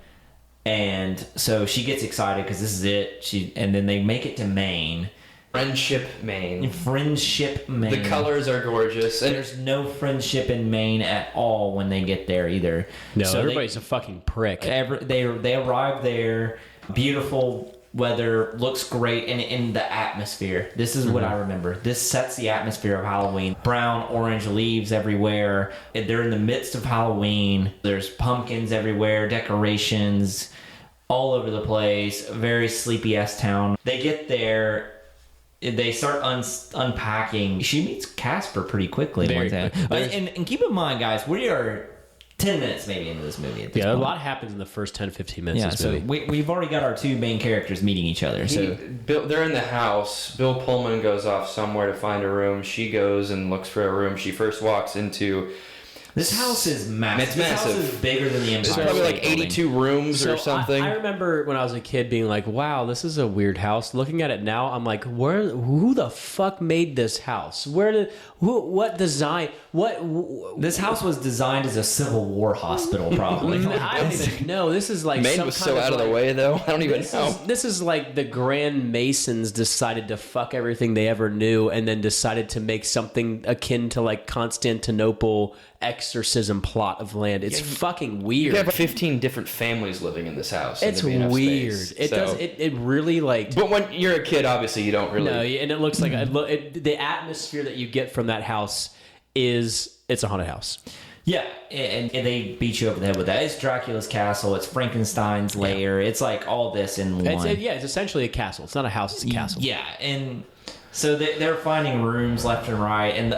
Speaker 1: and so she gets excited because this is it. And then they make it to Maine.
Speaker 2: Friendship, Maine.
Speaker 1: The
Speaker 2: colors are gorgeous. And
Speaker 1: there's no friendship in Maine at all when they get there either.
Speaker 3: No,
Speaker 1: so
Speaker 3: everybody's a fucking prick.
Speaker 1: They arrive there, beautiful weather, looks great, and in the atmosphere. This is what I remember. This sets the atmosphere of Halloween. Brown, orange leaves everywhere. They're in the midst of Halloween. There's pumpkins everywhere, decorations all over the place. Very sleepy-ass town. They get there. They start unpacking. She meets Casper pretty quickly.
Speaker 3: Very quickly.
Speaker 1: And keep in mind, guys, we are 10 minutes maybe into this movie at this point.
Speaker 3: A lot happens in the first 10, 15 minutes of this
Speaker 1: so
Speaker 3: movie.
Speaker 1: we've already got our two main characters meeting each other.
Speaker 2: They're in the house. Bill Pullman goes off somewhere to find a room. She goes and looks for a room. She first walks into...
Speaker 1: This house is massive.
Speaker 2: It's massive.
Speaker 1: This house is bigger than the Empire
Speaker 2: It's probably
Speaker 1: State
Speaker 2: like 82 rooms or something.
Speaker 3: I remember when I was a kid being like, wow, this is a weird house. Looking at it now, I'm like, who the fuck made this house? What design?
Speaker 1: This house was designed as a Civil War hospital, probably.
Speaker 3: I don't even know. This is like
Speaker 2: Maine was so out of the way, though. I don't even know.
Speaker 3: This is like the Grand Masons decided to fuck everything they ever knew and then decided to make something akin to like Constantinople exorcism plot of land. It's fucking weird.
Speaker 2: You have 15 different families living in this house.
Speaker 3: It's weird. It really like...
Speaker 2: But when you're a kid, obviously, you don't really...
Speaker 3: No, and it looks like... the atmosphere that you get from that house is... It's a haunted house.
Speaker 1: Yeah, and they beat you over the head with that. It's Dracula's castle. It's Frankenstein's lair. It's like all this in one.
Speaker 3: It's essentially a castle. It's not a house. It's a castle.
Speaker 1: Yeah, and... So they're finding rooms left and right, and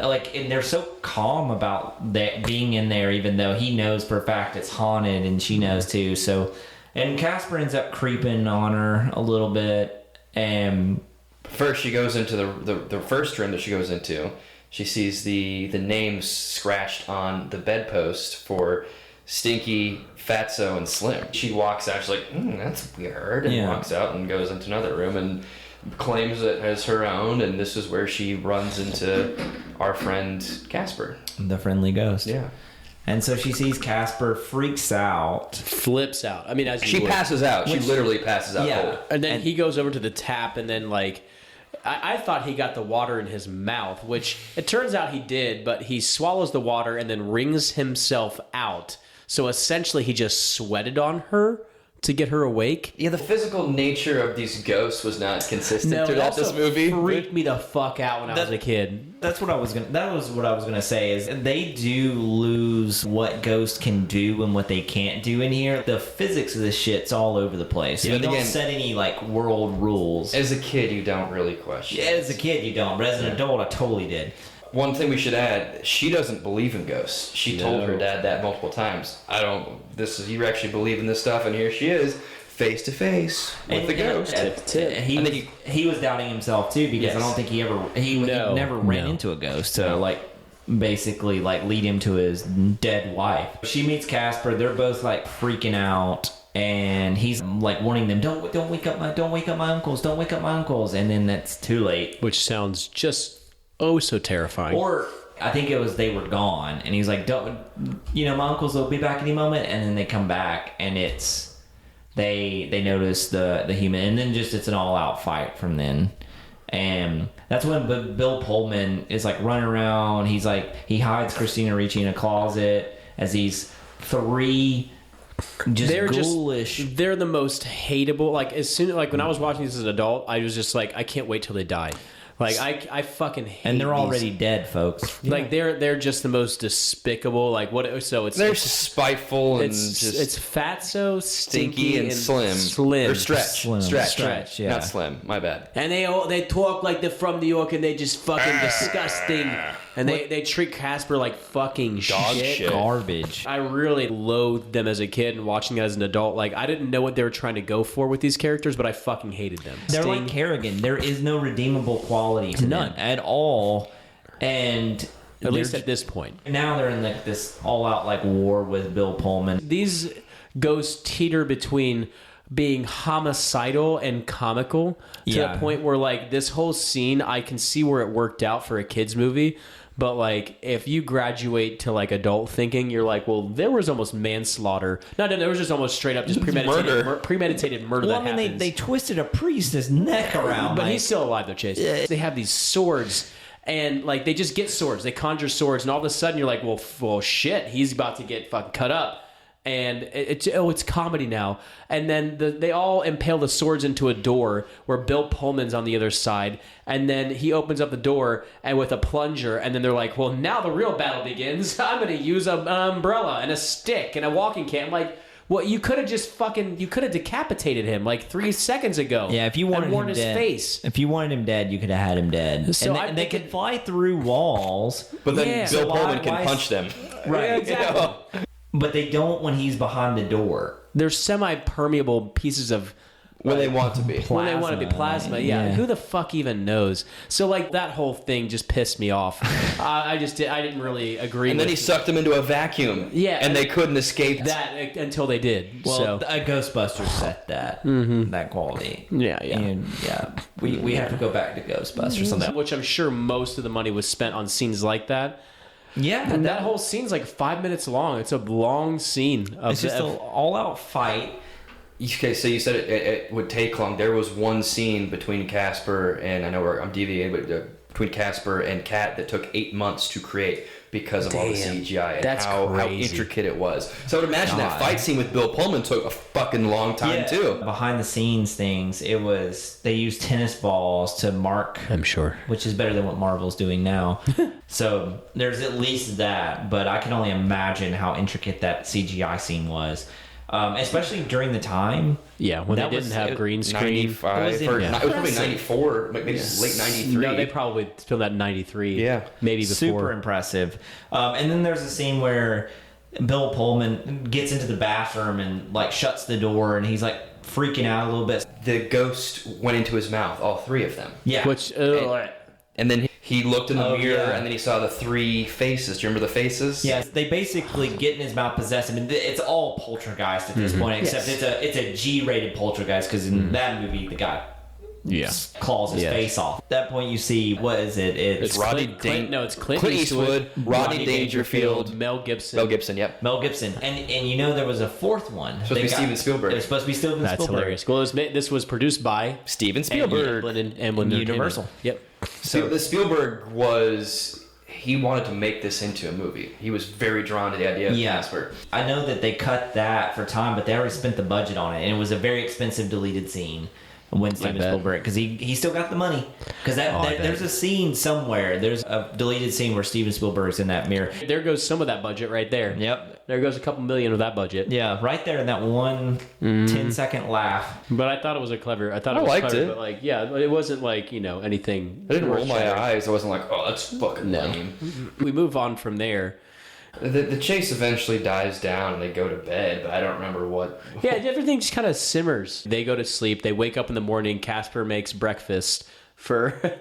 Speaker 1: they're so calm about that being in there, even though he knows for a fact it's haunted, and she knows too. So, and Casper ends up creeping on her a little bit, and
Speaker 2: first she goes into the first room that she goes into. She sees the names scratched on the bedpost for Stinky, Fatso, and Slim. She walks out. She's like, "That's weird," and walks out and goes into another room and claims it as her own, and this is where she runs into our friend Casper,
Speaker 1: the friendly ghost.
Speaker 2: Yeah.
Speaker 1: And so she sees Casper, freaks out,
Speaker 3: flips out. I mean,
Speaker 2: she passes out. She literally passes out.
Speaker 1: Yeah.
Speaker 3: And then he goes over to the tap, and then like I thought he got the water in his mouth, which it turns out he did, but he swallows the water and then wrings himself out. So essentially he just sweated on her to get her awake.
Speaker 2: Yeah, the physical nature of these ghosts was not consistent throughout this movie.
Speaker 3: Freaked me the fuck out when I was a kid.
Speaker 1: That was what I was gonna say is they do lose what ghosts can do and what they can't do in here. The physics of this shit's all over the place. You don't set any like world rules.
Speaker 2: As a kid, you don't really question.
Speaker 1: Yeah, as a kid you don't. But as an adult, I totally did.
Speaker 2: One thing we should add, she doesn't believe in ghosts. She told her dad that multiple times. You actually believe in this stuff, and here she is, face to face with the ghost.
Speaker 1: He was doubting himself too because I don't think he never ran into a ghost to basically lead him to his dead wife. She meets Casper. They're both freaking out. And he's warning them, don't wake up my uncles, don't wake up my uncles. And then that's too late.
Speaker 3: Which sounds just Oh, so terrifying.
Speaker 1: Or I think it was they were gone, and he's like, "Don't, my uncles will be back any moment," and then they come back, and it's they notice the human, and then just it's an all out fight from then, and that's when Bill Pullman is like running around. He's like he hides Christina Ricci in a closet as these three. They're ghoulish.
Speaker 3: They're the most hateable. Like as soon when I was watching this as an adult, I was just like, I can't wait till they die. Like I fucking hate.
Speaker 1: And they're already dead, folks.
Speaker 3: Like they're just the most despicable. Like what? So
Speaker 2: they're spiteful and
Speaker 3: it's fatso,
Speaker 2: stinky and slim or stretch.
Speaker 1: Yeah,
Speaker 2: not slim. My bad.
Speaker 3: And they talk like they're from New York, and they just fucking disgusting. And they treat Casper like fucking
Speaker 2: dog shit.
Speaker 1: Garbage.
Speaker 3: I really loathed them as a kid, and watching it as an adult, like I didn't know what they were trying to go for with these characters, but I fucking hated them.
Speaker 1: They're like Kerrigan. There is no redeemable quality to them at all, and
Speaker 3: at least at this point.
Speaker 1: Now they're in like this all-out like war with Bill Pullman.
Speaker 3: These ghosts teeter between being homicidal and comical to the point where like this whole scene, I can see where it worked out for a kids movie. But, like, if you graduate to, like, adult thinking, you're like, well, there was almost manslaughter. No, there was just almost straight up just premeditated murder
Speaker 1: Well,
Speaker 3: that happens.
Speaker 1: they twisted a priest's neck around.
Speaker 3: But he's still alive, though, Chase. Yeah. They have these swords, and, like, they just get swords. They conjure swords, and all of a sudden you're like, well, shit, he's about to get fucking cut up. And it's comedy now. And then they all impale the swords into a door where Bill Pullman's on the other side. And then he opens up the door and with a plunger. And then they're like, well, now the real battle begins. I'm going to use an umbrella and a stick and a walking cane. I'm like, well, you could have decapitated him like 3 seconds ago.
Speaker 1: Yeah, if you wanted him
Speaker 3: his
Speaker 1: dead.
Speaker 3: face.
Speaker 1: If you wanted him dead, you could have had him dead. So and they could fly through walls.
Speaker 2: But then Bill Pullman can punch them.
Speaker 3: Right, exactly.
Speaker 1: But they don't when he's behind the door.
Speaker 3: They're semi-permeable pieces of...
Speaker 2: When they want to be.
Speaker 3: When they want to be plasma, yeah. Who the fuck even knows? So, like, that whole thing just pissed me off. I didn't really agree
Speaker 2: And then he sucked them into a vacuum.
Speaker 3: Yeah.
Speaker 2: And they couldn't escape
Speaker 3: that until they did.
Speaker 1: Well, Ghostbusters set that quality.
Speaker 3: Yeah.
Speaker 1: And, we have to go back to Ghostbusters on that.
Speaker 3: Which I'm sure most of the money was spent on scenes like that.
Speaker 1: Yeah,
Speaker 3: and that whole scene's like 5 minutes long. It's a long scene.
Speaker 1: It's just an all-out fight.
Speaker 2: Okay, so you said it would take long. There was one scene between Casper and, I know I'm deviating, but between Casper and Kat that took 8 months to create because of all the CGI and how intricate it was. So I would imagine that fight scene with Bill Pullman took a fucking long time too.
Speaker 1: Behind the scenes things, they used tennis balls to mark.
Speaker 3: I'm sure.
Speaker 1: Which is better than what Marvel's doing now. So there's at least that, but I can only imagine how intricate that CGI scene was. Especially during the time.
Speaker 3: Yeah, when they didn't have green screen.
Speaker 2: 95. It was probably 94, maybe late 93.
Speaker 3: No, they probably filmed that in 93.
Speaker 2: Yeah.
Speaker 3: Maybe before.
Speaker 1: Super impressive. And then there's a scene where Bill Pullman gets into the bathroom and like shuts the door and he's like freaking out a little bit.
Speaker 2: The ghost went into his mouth, all three of them.
Speaker 1: Yeah.
Speaker 3: Which,
Speaker 2: and then he looked in the mirror, and then he saw the three faces. Do you remember the faces?
Speaker 1: Yes, they basically get in his mouth, possess him, and it's all poltergeist at this point. Except it's a G-rated poltergeist because in that movie the guy claws his face off. At that point, you see what is it?
Speaker 2: It's
Speaker 3: it's Clint
Speaker 2: Eastwood, Rodney Dangerfield,
Speaker 3: Mel Gibson.
Speaker 2: Yep.
Speaker 1: Mel Gibson, and there was a fourth one.
Speaker 2: Supposed to be Steven Spielberg.
Speaker 1: It was supposed to be Steven Spielberg.
Speaker 3: That's hilarious. Well, this was produced by
Speaker 2: Steven Spielberg
Speaker 3: and
Speaker 1: Universal.
Speaker 3: Yep.
Speaker 2: So the Spielberg he wanted to make this into a movie. He was very drawn to the idea of Casper.
Speaker 1: I know that they cut that for time, but they already spent the budget on it, and it was a very expensive deleted scene. When Steven Spielberg, because he still got the money. Because there's a scene somewhere. There's a deleted scene where Steven Spielberg's in that mirror.
Speaker 3: There goes some of that budget right there.
Speaker 1: Yep.
Speaker 3: There goes a couple million of that budget.
Speaker 1: Yeah, right there in that one 10-second laugh.
Speaker 3: But I thought it was I
Speaker 2: liked it.
Speaker 3: But it wasn't anything.
Speaker 2: I didn't roll my eyes. I wasn't like, oh, that's fucking lame.
Speaker 3: We move on from there.
Speaker 2: The chase eventually dies down and they go to bed, but I don't remember what.
Speaker 3: Yeah, everything just kind of simmers. They go to sleep. They wake up in the morning. Casper makes breakfast for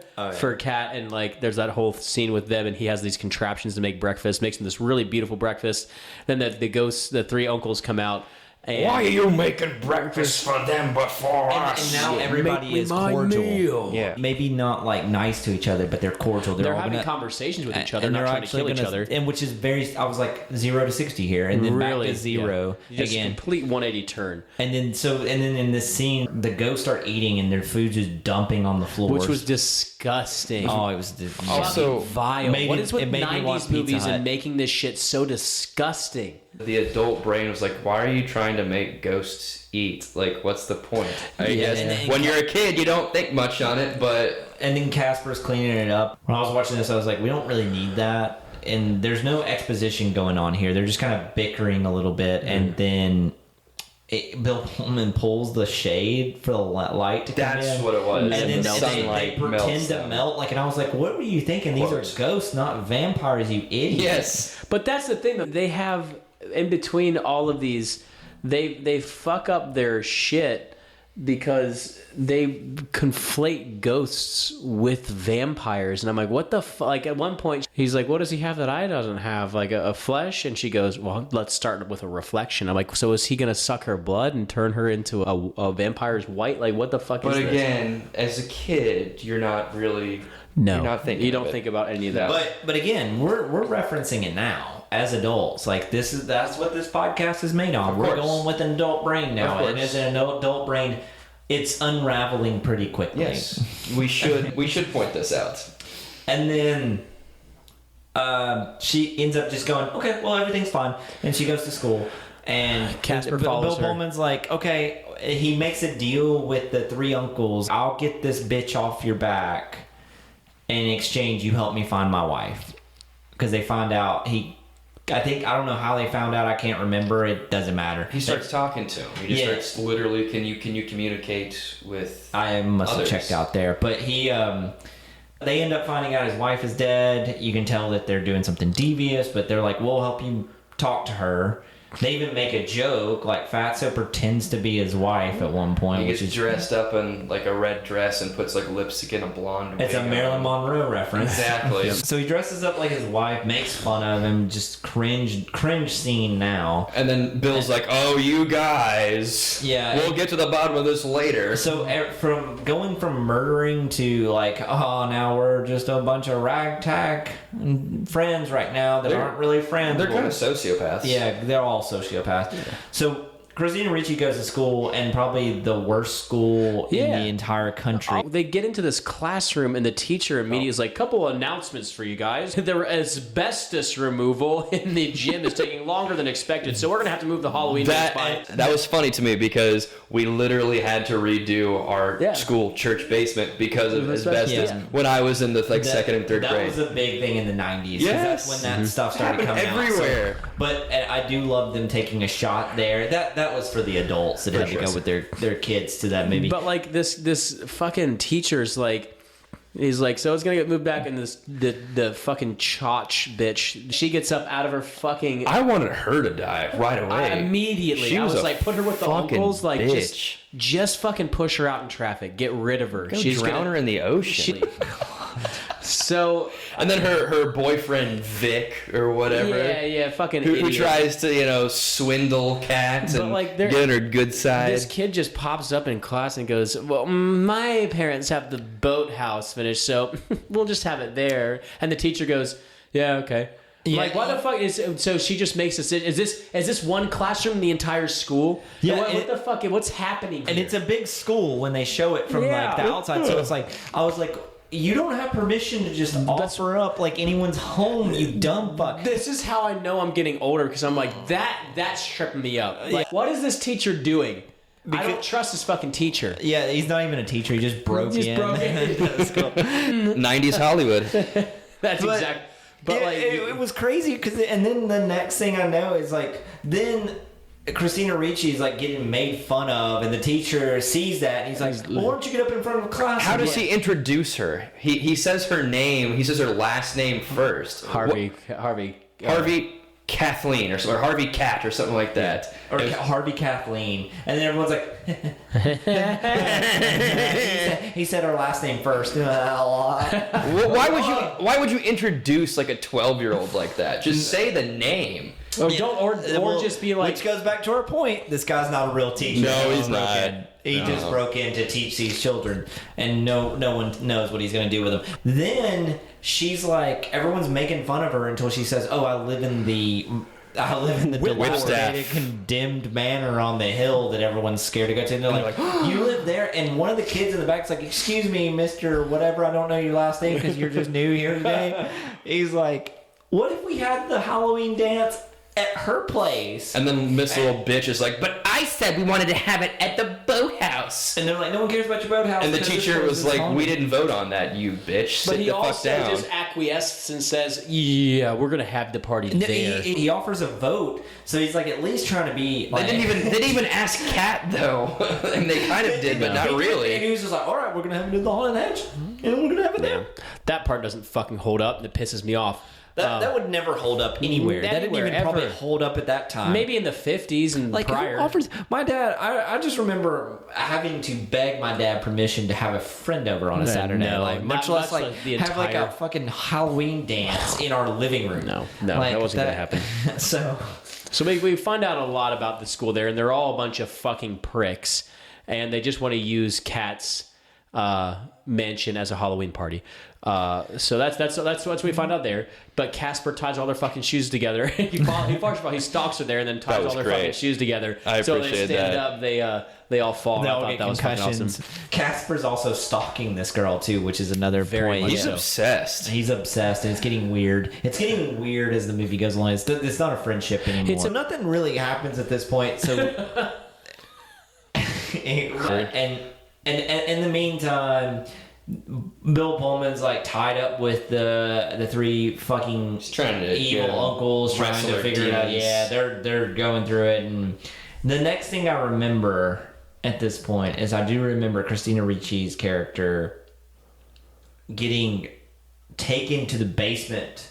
Speaker 3: Kat, and there's that whole scene with them, and he has these contraptions to make breakfast, makes them this really beautiful breakfast. Then the ghosts, the three uncles come out, And
Speaker 2: Why are you making breakfast for them before us?
Speaker 1: And now everybody
Speaker 3: Make me
Speaker 1: is
Speaker 3: my
Speaker 1: cordial.
Speaker 3: meal.
Speaker 2: Yeah.
Speaker 1: Maybe not like nice to each other, but they're cordial.
Speaker 3: They're
Speaker 1: all
Speaker 3: having
Speaker 1: gonna-
Speaker 3: conversations with each other,
Speaker 1: and
Speaker 3: not
Speaker 1: they're
Speaker 3: trying to
Speaker 1: actually
Speaker 3: kill each
Speaker 1: gonna-
Speaker 3: other.
Speaker 1: And which is very. I was like 0 to 60 here, and then back to 0
Speaker 3: yeah. Just
Speaker 1: again.
Speaker 3: complete 180 turn.
Speaker 1: And then in this scene, the ghosts start eating, and their food's just dumping on the floor,
Speaker 3: Which was disgusting.
Speaker 1: oh, it was
Speaker 2: Also,
Speaker 3: vile.
Speaker 1: made
Speaker 3: What
Speaker 1: it-
Speaker 3: is with
Speaker 1: it made me want
Speaker 3: 90s
Speaker 1: Pizza
Speaker 3: movies
Speaker 1: Hut.
Speaker 3: and making this shit so disgusting?
Speaker 2: The adult brain was like, why are you trying to make ghosts eat? Like, what's the point? I guess
Speaker 1: and-
Speaker 2: when you're a kid, you don't think much on it, but
Speaker 1: And then Casper's cleaning it up. When I was watching this, I was like, we don't really need that. And there's no exposition going on here. They're just kind of bickering a little bit. And then Bill Pullman pulls the shade for the light to come
Speaker 2: that's
Speaker 1: in.
Speaker 2: what it was.
Speaker 1: And then
Speaker 2: the
Speaker 1: they
Speaker 2: sunlight
Speaker 1: pretend
Speaker 2: melts
Speaker 1: to
Speaker 2: them.
Speaker 1: melt. Like, and I was like, what were you thinking? These
Speaker 2: course.
Speaker 1: are ghosts, not vampires, you idiot.
Speaker 2: Yes.
Speaker 3: But that's the thing that they have in between all of these. They fuck up their shit because they conflate ghosts with vampires, and I'm like, what the fuck? Like at one point, he's like, what does he have that I doesn't have? Like a flesh? And she goes, well, let's start with a reflection. I'm like, so is he gonna suck her blood and turn her into a vampire's white? Like what the fuck
Speaker 2: But
Speaker 3: is this?
Speaker 2: again, as a kid, you're not really.
Speaker 3: No,
Speaker 2: you're not thinking
Speaker 3: you don't
Speaker 2: of it.
Speaker 3: think about any of that.
Speaker 1: But again, we're referencing it now as adults. Like that's what this podcast is made on.
Speaker 2: Of
Speaker 1: We're
Speaker 2: course.
Speaker 1: going with an adult brain now,
Speaker 2: Of
Speaker 1: and
Speaker 2: course.
Speaker 1: as an adult brain, it's unraveling pretty quickly.
Speaker 2: Yes, we should point this out.
Speaker 1: And then she ends up just going, okay, well everything's fine, and she goes to school. And
Speaker 3: Casper
Speaker 1: Bill
Speaker 3: follows her.
Speaker 1: Pullman's like, okay, he makes a deal with the three uncles. I'll get this bitch off your back. In exchange, you help me find my wife. Because they find out I don't know how they found out. I can't remember. It doesn't matter.
Speaker 2: He starts talking to him. He just
Speaker 1: Yeah.
Speaker 2: starts literally, can you communicate with
Speaker 1: I must
Speaker 2: others?
Speaker 1: have checked out there. But they end up finding out his wife is dead. You can tell that they're doing something devious, but they're like, we'll help you talk to her. They even make a joke, like Fatso pretends to be his wife at one point,
Speaker 2: He
Speaker 1: which
Speaker 2: gets
Speaker 1: is
Speaker 2: dressed up in like a red dress and puts like lipstick and a blonde
Speaker 1: it's a
Speaker 2: wig
Speaker 1: Marilyn
Speaker 2: on.
Speaker 1: Monroe reference.
Speaker 2: Exactly.
Speaker 1: So he dresses up like his wife, makes fun of him, just cringe scene now.
Speaker 2: And then Bill's like, "Oh, you guys.
Speaker 1: Yeah.
Speaker 2: We'll get to the bottom of this later."
Speaker 1: So from going from murdering to like, oh, now we're just a bunch of ragtag friends right now that
Speaker 2: They're-
Speaker 1: aren't really friends.
Speaker 2: They're
Speaker 1: Well,
Speaker 2: kind of sociopaths.
Speaker 1: yeah, they're all sociopaths. So Christina Ricci goes to school, and probably the worst school in
Speaker 3: Yeah.
Speaker 1: the entire country.
Speaker 3: They get into this classroom, and the teacher immediately is like, couple announcements for you guys. The asbestos removal in the gym is taking longer than expected, so we're going to have to move the Halloween dance by.
Speaker 2: That was funny to me because we literally had to redo our
Speaker 3: Yeah.
Speaker 2: school church basement because of
Speaker 3: Asbestos.
Speaker 2: asbestos
Speaker 1: Yeah.
Speaker 2: when I was in the
Speaker 1: That-
Speaker 2: second and third
Speaker 1: that
Speaker 2: grade.
Speaker 1: was a big thing in the 90s. 'Cause
Speaker 2: Yes.
Speaker 1: That's when that stuff started
Speaker 2: Happened
Speaker 1: coming
Speaker 2: everywhere.
Speaker 1: out. So, but I do love them taking a shot there. That was for the adults that had to
Speaker 2: sure.
Speaker 1: go with their kids to that movie.
Speaker 3: But like this fucking teacher's like, he's like, so it's gonna get moved back, and the fucking chotch bitch, she gets up out of her fucking.
Speaker 2: I wanted her to die right away.
Speaker 3: Immediately,
Speaker 2: She
Speaker 3: I
Speaker 2: was
Speaker 3: was
Speaker 2: a
Speaker 3: like, put her with the
Speaker 2: fucking
Speaker 3: uncles, like
Speaker 2: bitch.
Speaker 3: just fucking push her out in traffic, get rid of her.
Speaker 2: Go drown her in the ocean.
Speaker 3: So
Speaker 2: And then her boyfriend Vic or whatever,
Speaker 3: yeah, fucking
Speaker 2: who
Speaker 3: idiot.
Speaker 2: tries to swindle cats
Speaker 3: But,
Speaker 2: and
Speaker 3: like, they're-
Speaker 2: get on her good side.
Speaker 3: This kid just pops up in class and goes, well, my parents have the boathouse finished, so we'll just have it there. And the teacher goes, yeah, okay.
Speaker 1: Yeah.
Speaker 3: Like, why the fuck is... So she just makes a... Is this one classroom in the entire school?
Speaker 1: Yeah,
Speaker 3: What
Speaker 1: and-
Speaker 3: the fuck? What's happening
Speaker 1: and
Speaker 3: here?
Speaker 1: it's a big school when they show it from
Speaker 3: Yeah.
Speaker 1: like the outside. So it's like I was like, you don't have permission to just offer up like anyone's home, you dumb fuck.
Speaker 3: This is how I know I'm getting older, because I'm like, that's tripping me up. Like, what is this teacher doing? I don't trust this fucking teacher.
Speaker 1: Yeah, he's not even a teacher. He just broke in.
Speaker 3: broke in.
Speaker 1: That's cool.
Speaker 2: 90s Hollywood.
Speaker 3: That's
Speaker 1: But-
Speaker 3: exact. But like,
Speaker 1: it was crazy because, and then the next thing I know is like, then Christina Ricci is like getting made fun of, and the teacher sees that, and he's like, well, why don't you get up in front of the class?
Speaker 2: How does
Speaker 1: and-
Speaker 2: he introduce her? He says her name. He says her last name first.
Speaker 3: Harvey.
Speaker 2: Harvey Kathleen or Harvey Cat or something like that.
Speaker 1: Or Harvey Kathleen, and then everyone's like, he said her last name first.
Speaker 2: Well, why would you introduce like a 12-year-old like that? Just say the name.
Speaker 3: Or just be like,
Speaker 1: which goes back to our point. This guy's not a real teacher.
Speaker 2: No, he's
Speaker 1: broke
Speaker 2: not.
Speaker 1: in. He just broke in to teach these children, and no one knows what he's going to do with them. Then she's like, everyone's making fun of her until she says, "Oh, I live in the dilapidated, condemned manor on the hill that everyone's scared to go to." And they're like, "You live there?" And one of the kids in the back's like, "Excuse me, Mister Whatever. I don't know your last name because you're just new here today." He's like, "What if we had the Halloween dance at her place?"
Speaker 2: And then Miss Little Bitch is like, "But I said we wanted to have it at the boathouse."
Speaker 1: And they're like, "No one cares about your boathouse."
Speaker 2: And the teacher was like, "We didn't vote on that, you bitch.
Speaker 3: but
Speaker 2: Sit
Speaker 3: he
Speaker 2: the fuck
Speaker 3: also
Speaker 2: down."
Speaker 3: just acquiesces and says, "Yeah, we're gonna have the party
Speaker 1: No,
Speaker 3: there."
Speaker 1: he offers a vote, so he's like at least trying to be. Like,
Speaker 2: They didn't even ask Kat though, and they kind of did, but not
Speaker 1: And
Speaker 2: really.
Speaker 1: he was just like, "All right, we're gonna have it in the haunted hedge, and we're gonna have it there."
Speaker 3: That part doesn't fucking hold up, and it pisses me off.
Speaker 1: That would never hold up anywhere. That didn't
Speaker 3: Anywhere,
Speaker 1: even probably
Speaker 3: ever.
Speaker 1: hold up at that time.
Speaker 3: Maybe in the 50s and
Speaker 1: like
Speaker 3: prior.
Speaker 1: who offers my dad. I just remember having to beg my dad permission to have a friend over on a Saturday,
Speaker 3: no,
Speaker 1: like
Speaker 3: not
Speaker 1: much less
Speaker 3: much
Speaker 1: like
Speaker 3: like the
Speaker 1: have like a
Speaker 3: entire-
Speaker 1: fucking Halloween dance in our living room.
Speaker 3: No,
Speaker 1: Like,
Speaker 3: that wasn't gonna happen.
Speaker 1: So
Speaker 3: So we find out a lot about the school there, and they're all a bunch of fucking pricks, and they just want to use Kat's mansion as a Halloween party. So that's what we find out there. But Casper ties all their fucking shoes together. he first of all he stalks her there, and then ties
Speaker 2: was
Speaker 3: all their
Speaker 2: great.
Speaker 3: fucking shoes together.
Speaker 2: I
Speaker 3: So they
Speaker 2: appreciate
Speaker 3: stand
Speaker 2: that.
Speaker 3: up, they all fall.
Speaker 1: they
Speaker 3: I
Speaker 1: all
Speaker 3: thought
Speaker 1: get
Speaker 3: that was fucking
Speaker 1: concussions.
Speaker 3: awesome.
Speaker 1: Casper's also stalking this girl too, which is another
Speaker 3: Very
Speaker 1: point.
Speaker 3: much
Speaker 2: He's
Speaker 3: so.
Speaker 2: obsessed.
Speaker 1: He's obsessed, and it's getting weird. It's getting weird as the movie goes along. It's not a friendship anymore. So nothing really happens at this point. So, and in the meantime, Bill Pullman's like tied up with the three fucking
Speaker 2: trying to
Speaker 1: evil uncles, trying
Speaker 2: wrestle
Speaker 1: to
Speaker 2: their
Speaker 1: figure it out.
Speaker 2: demons.
Speaker 1: Yeah, they're going through it, and the next thing I remember at this point is I do remember Christina Ricci's character getting taken to the basement,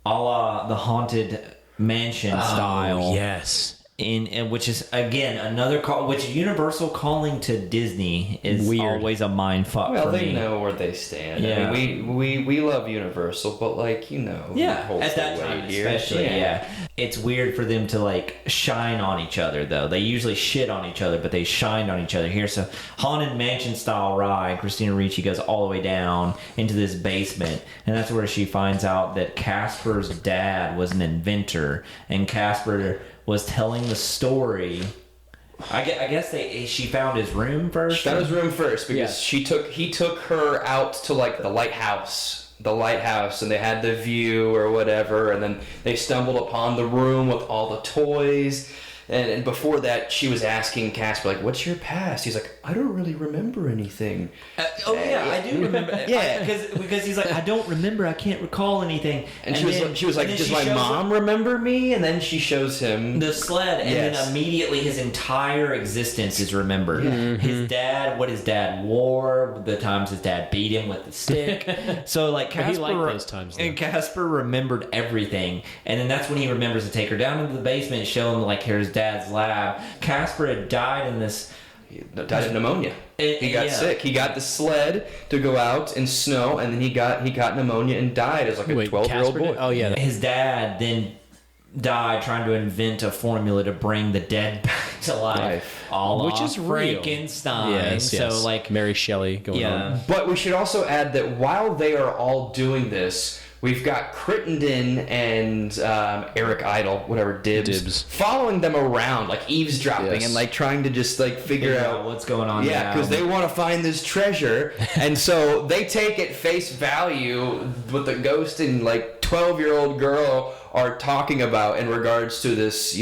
Speaker 1: a la the Haunted Mansion style.
Speaker 3: Yes.
Speaker 1: And which is again another call, which Universal calling to Disney is
Speaker 3: Weird.
Speaker 1: always a mind fuck
Speaker 2: Well,
Speaker 1: for
Speaker 2: they
Speaker 1: me.
Speaker 2: know where they stand.
Speaker 1: Yeah.
Speaker 2: I mean, we love Universal, but like who
Speaker 1: Yeah,
Speaker 2: holds
Speaker 1: at that
Speaker 2: the
Speaker 1: time
Speaker 2: weight here?
Speaker 1: especially. Yeah, it's weird for them to like shine on each other though. They usually shit on each other, but they shined on each other here. So Haunted Mansion style ride, Christina Ricci goes all the way down into this basement, and that's where she finds out that Casper's dad was an inventor, and Casper was telling the story. I guess she found his room first.
Speaker 2: She found his room first because
Speaker 3: Yeah.
Speaker 2: he took her out to like the lighthouse, and they had the view or whatever, and then they stumbled upon the room with all the toys. And before that, she was asking Casper, like, "What's your past?" He's like, "I don't really remember anything."
Speaker 1: I do remember.
Speaker 2: Yeah.
Speaker 1: because he's like, I don't remember. I can't recall anything.
Speaker 2: And she was like,
Speaker 1: then
Speaker 2: "Does
Speaker 1: she
Speaker 2: my
Speaker 1: shows
Speaker 2: mom remember me?" And then she shows him
Speaker 1: the sled, and
Speaker 2: Yes.
Speaker 1: then immediately his entire existence is remembered.
Speaker 2: Mm-hmm.
Speaker 1: His dad, what his dad wore, the times his dad beat him with the stick. So like
Speaker 3: But he
Speaker 1: Casper,
Speaker 3: liked those times, though.
Speaker 1: and Casper remembered everything, and then that's when he remembers to take her down into the basement and show him like here's dad's lab. Casper had died in this.
Speaker 2: died of pneumonia. He got
Speaker 1: Yeah.
Speaker 2: sick. He got the sled to go out in snow, and then he got pneumonia and died as like a 12-year-old
Speaker 3: Casper
Speaker 2: boy.
Speaker 3: did? Oh yeah.
Speaker 1: His dad then died trying to invent a formula to bring the dead back to life,
Speaker 3: Which is real.
Speaker 1: Frankenstein.
Speaker 3: Yes, yes.
Speaker 1: So like,
Speaker 3: Mary Shelley going on.
Speaker 2: But we should also add that while they are all doing this, we've got Crittenden and Eric Idle, whatever, Dibs, following them around, like eavesdropping
Speaker 3: Yes.
Speaker 2: and like trying to just like figure out
Speaker 1: what's going on.
Speaker 2: Yeah, because they want to find this treasure, and so they take at face value what the ghost and like 12-year-old girl are talking about in regards to this,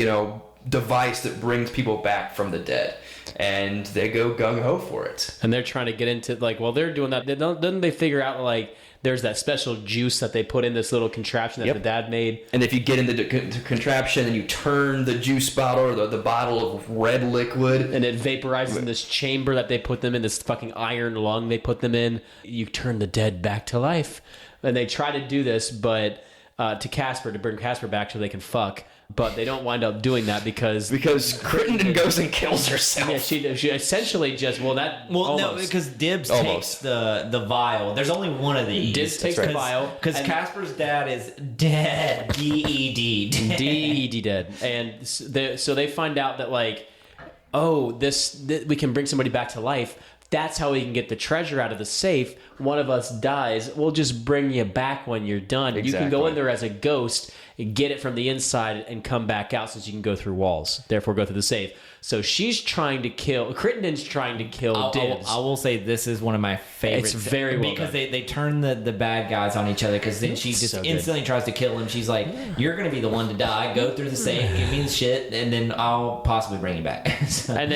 Speaker 2: device that brings people back from the dead, and they go gung ho for it.
Speaker 3: And they're trying to get into like while they're doing that, then they figure out like there's that special juice that they put in this little contraption that the dad made.
Speaker 2: And if you get in the contraption and you turn the juice bottle or the bottle of red liquid,
Speaker 3: And it vaporizes in this chamber that they put them in, this fucking iron lung they put them in. You turn the dead back to life. And they try to do this, but to Casper to bring Casper back so they can fuck. But they don't wind up doing that because
Speaker 2: Crittenden goes and kills herself.
Speaker 3: yeah, she essentially just
Speaker 1: no, because Dibs takes the vial. There's only one of these.
Speaker 3: Dibs takes the vial
Speaker 1: because Casper's dad is dead. D-E-D.
Speaker 3: D-E-D dead. And so they find out that like, oh, this we can bring somebody back to life. That's how we can get the treasure out of the safe. One of us dies. We'll just bring you back when you're done.
Speaker 2: Exactly.
Speaker 3: You can go in there as a ghost, get it from the inside, and come back out since you can go through walls. Therefore, go through the safe. So she's trying to kill... Crittenden's trying to kill Dibs.
Speaker 1: I will say this is one of my favorites.
Speaker 3: It's very well
Speaker 1: because
Speaker 3: done.
Speaker 1: they turn the bad guys on each other because then she just
Speaker 3: So good.
Speaker 1: instantly tries to kill him. She's like, you're going to be the one to die. Go through the safe, give me the shit, and then I'll possibly bring you back.
Speaker 3: and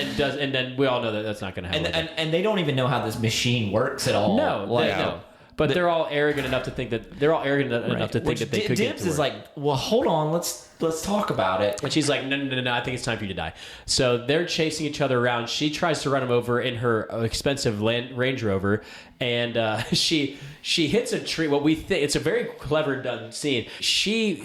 Speaker 3: then we all know that that's not going to happen.
Speaker 1: And they don't even know how this machine works at all.
Speaker 3: No, no. But they're all arrogant enough to think that enough to think that they could get
Speaker 1: Dibs
Speaker 3: to
Speaker 1: is
Speaker 3: work.
Speaker 1: like, well, hold on, let's talk about it.
Speaker 3: And she's like, no, I think it's time for you to die. So they're chasing each other around. She tries to run him over in her expensive Range Rover, and she hits a tree. What we think it's a very clever done scene. She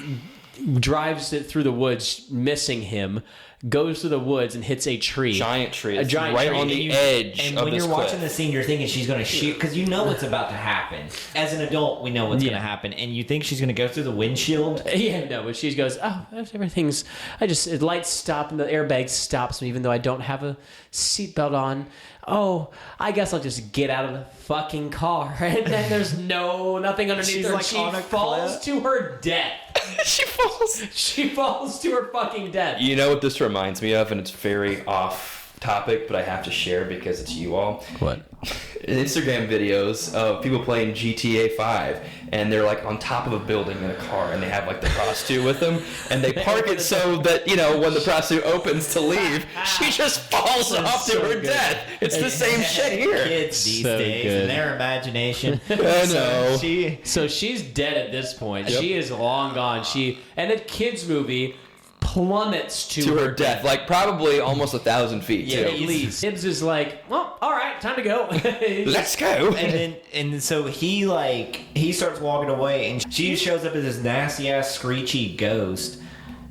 Speaker 3: drives it through the woods, missing him. Goes through the woods and hits a tree.
Speaker 2: Giant tree.
Speaker 3: A giant
Speaker 2: right
Speaker 3: tree.
Speaker 2: on the edge
Speaker 1: And
Speaker 2: of
Speaker 1: when
Speaker 2: this
Speaker 1: you're
Speaker 2: cliff.
Speaker 1: watching the scene, you're thinking she's going to shoot because you know what's about to happen. As an adult, we know what's going to happen, and you think she's going to go through the windshield.
Speaker 3: Yeah, no, but she goes, oh, everything's... the lights stop and the airbag stops me even though I don't have a seatbelt on. Oh, I guess I'll just get out of the fucking car. And then there's nothing underneath
Speaker 1: She's
Speaker 3: her.
Speaker 1: like
Speaker 3: She
Speaker 1: on a
Speaker 3: falls
Speaker 1: cliff.
Speaker 3: to her death. She falls to her fucking death.
Speaker 2: You know what this reminds me of, and it's very off topic, but I have to share because it's you all.
Speaker 3: What?
Speaker 2: Instagram videos of people playing GTA 5, and they're like on top of a building in a car, and they have like the prostitute with them, and they park it so that, you know, when the prostitute opens to leave, she just falls off to her death. It's the same shit here.
Speaker 1: Kids these
Speaker 3: So
Speaker 1: days
Speaker 3: good.
Speaker 1: and their imagination.
Speaker 2: I know.
Speaker 3: So she's dead at this point.
Speaker 2: Yep.
Speaker 3: She is long gone. And a kid's movie plummets to
Speaker 2: To her death, like probably almost 1,000 feet,
Speaker 1: Yeah,
Speaker 2: too.
Speaker 3: At least. Dibs is like, well, all right, time to go.
Speaker 2: Let's go.
Speaker 1: And so he starts walking away, and she shows up as this nasty ass screechy ghost.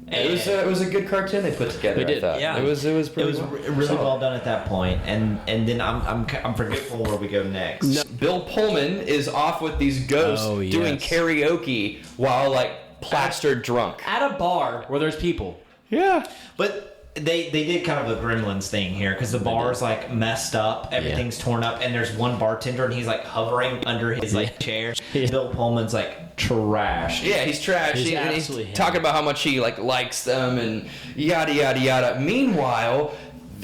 Speaker 2: It was a good cartoon they put together.
Speaker 3: They did,
Speaker 2: I thought.
Speaker 1: yeah.
Speaker 2: It was pretty
Speaker 1: really well done at that point. And then I'm forgetful where we go next.
Speaker 2: No. Bill Pullman is off with these ghosts doing
Speaker 3: yes.
Speaker 2: karaoke while like plastered drunk.
Speaker 3: At a bar where there's people.
Speaker 2: Yeah.
Speaker 1: But they did kind of a Gremlins thing here because the bar is like messed up, everything's torn up, and there's one bartender and he's like hovering under his like chair. Bill Pullman's like trash.
Speaker 2: Yeah, he's trash.
Speaker 3: He's
Speaker 2: He's
Speaker 3: absolutely
Speaker 2: talking about how much he likes them and yada yada yada. Meanwhile,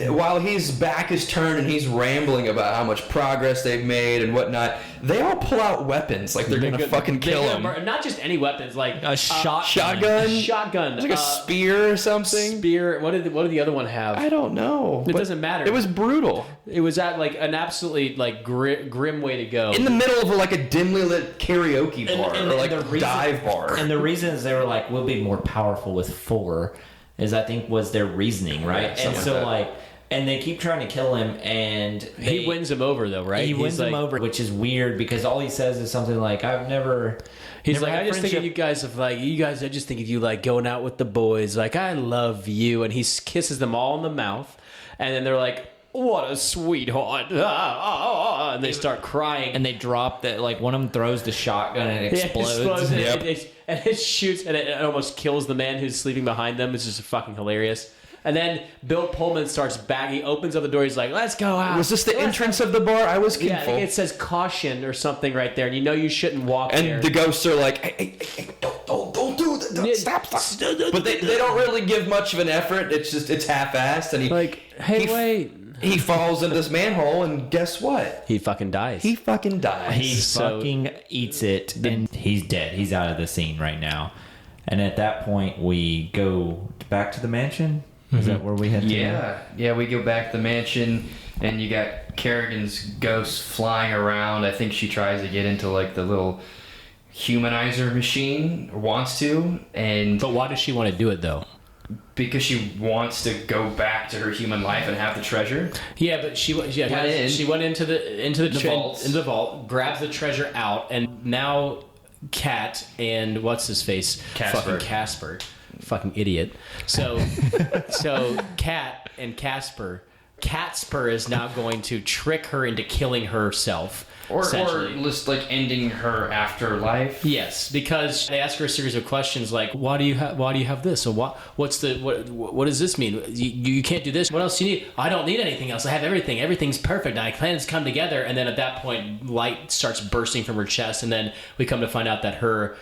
Speaker 2: while his back is turned and he's rambling about how much progress they've made and whatnot, they all pull out weapons like they're gonna fucking kill him.
Speaker 3: Not just any weapons, like
Speaker 1: A
Speaker 2: Shotgun?
Speaker 3: Shotgun.
Speaker 2: Like a spear or something?
Speaker 3: Spear. What did the other one have?
Speaker 2: I don't know.
Speaker 3: It
Speaker 2: but
Speaker 3: doesn't matter.
Speaker 2: It was brutal.
Speaker 3: It was at like an absolutely like grim way to go.
Speaker 2: In the middle of like a dimly lit karaoke bar or like
Speaker 1: the
Speaker 2: a
Speaker 1: reason-
Speaker 2: dive bar.
Speaker 1: And the reason is they were like, we'll be more powerful with 4, is I think was their reasoning, right?
Speaker 2: Yeah,
Speaker 1: and
Speaker 2: something
Speaker 1: so
Speaker 2: like that.
Speaker 1: and they keep trying to kill him, and
Speaker 3: he wins him over though, right?
Speaker 1: He wins him over, which is weird because all he says is something like, "I've never."
Speaker 3: He's
Speaker 1: never
Speaker 3: like,
Speaker 1: had
Speaker 3: I just think of
Speaker 1: friendship."
Speaker 3: you guys of like, I just think of you like going out with the boys. Like, I love you. And he kisses them all in the mouth. And then they're like, what a sweetheart. And they start crying.
Speaker 1: And they drop that, like, one of them throws the shotgun and it explodes.
Speaker 3: And,
Speaker 2: Yep.
Speaker 3: it shoots and it almost kills the man who's sleeping behind them. It's just fucking hilarious. And then Bill Pullman starts back. He opens up the door. He's like, let's go out.
Speaker 2: Was this the entrance of the bar? I was
Speaker 3: Yeah, I
Speaker 2: confused.
Speaker 3: think it says caution or something right there. And you know you shouldn't walk there.
Speaker 2: And the ghosts are like, hey, don't do that. Don't, stop. But they don't really give much of an effort. It's half-assed. And
Speaker 3: like, hey, wait.
Speaker 2: He falls into this manhole, and guess what?
Speaker 3: He fucking dies.
Speaker 2: He fucking dies.
Speaker 1: He
Speaker 3: So-
Speaker 1: fucking eats it, and he's dead. He's out of the scene right now. And at that point, we go back to the mansion. Is that where we head to?
Speaker 2: Yeah, we go back to the mansion, and you got Kerrigan's ghost flying around. I think she tries to get into like the little humanizer machine, or wants to, and
Speaker 3: But why does she want to do it though?
Speaker 2: because she wants to go back to her human life and have the treasure.
Speaker 3: Yeah, but she went
Speaker 2: in.
Speaker 3: into the
Speaker 2: vault.
Speaker 3: vault, grabs the treasure out, and now Cat and what's his face?
Speaker 2: Casper.
Speaker 3: Fucking Casper. Fucking idiot. So Cat and Casper is now going to trick her into killing herself.
Speaker 2: Or
Speaker 3: essentially.
Speaker 2: just like ending her afterlife.
Speaker 3: Yes, because they ask her a series of questions like, why do you have this? Or what does this mean? You can't do this. What else do you need? I don't need anything else. I have everything. Everything's perfect. My plans come together. And then at that point, light starts bursting from her chest. And then we come to find out that her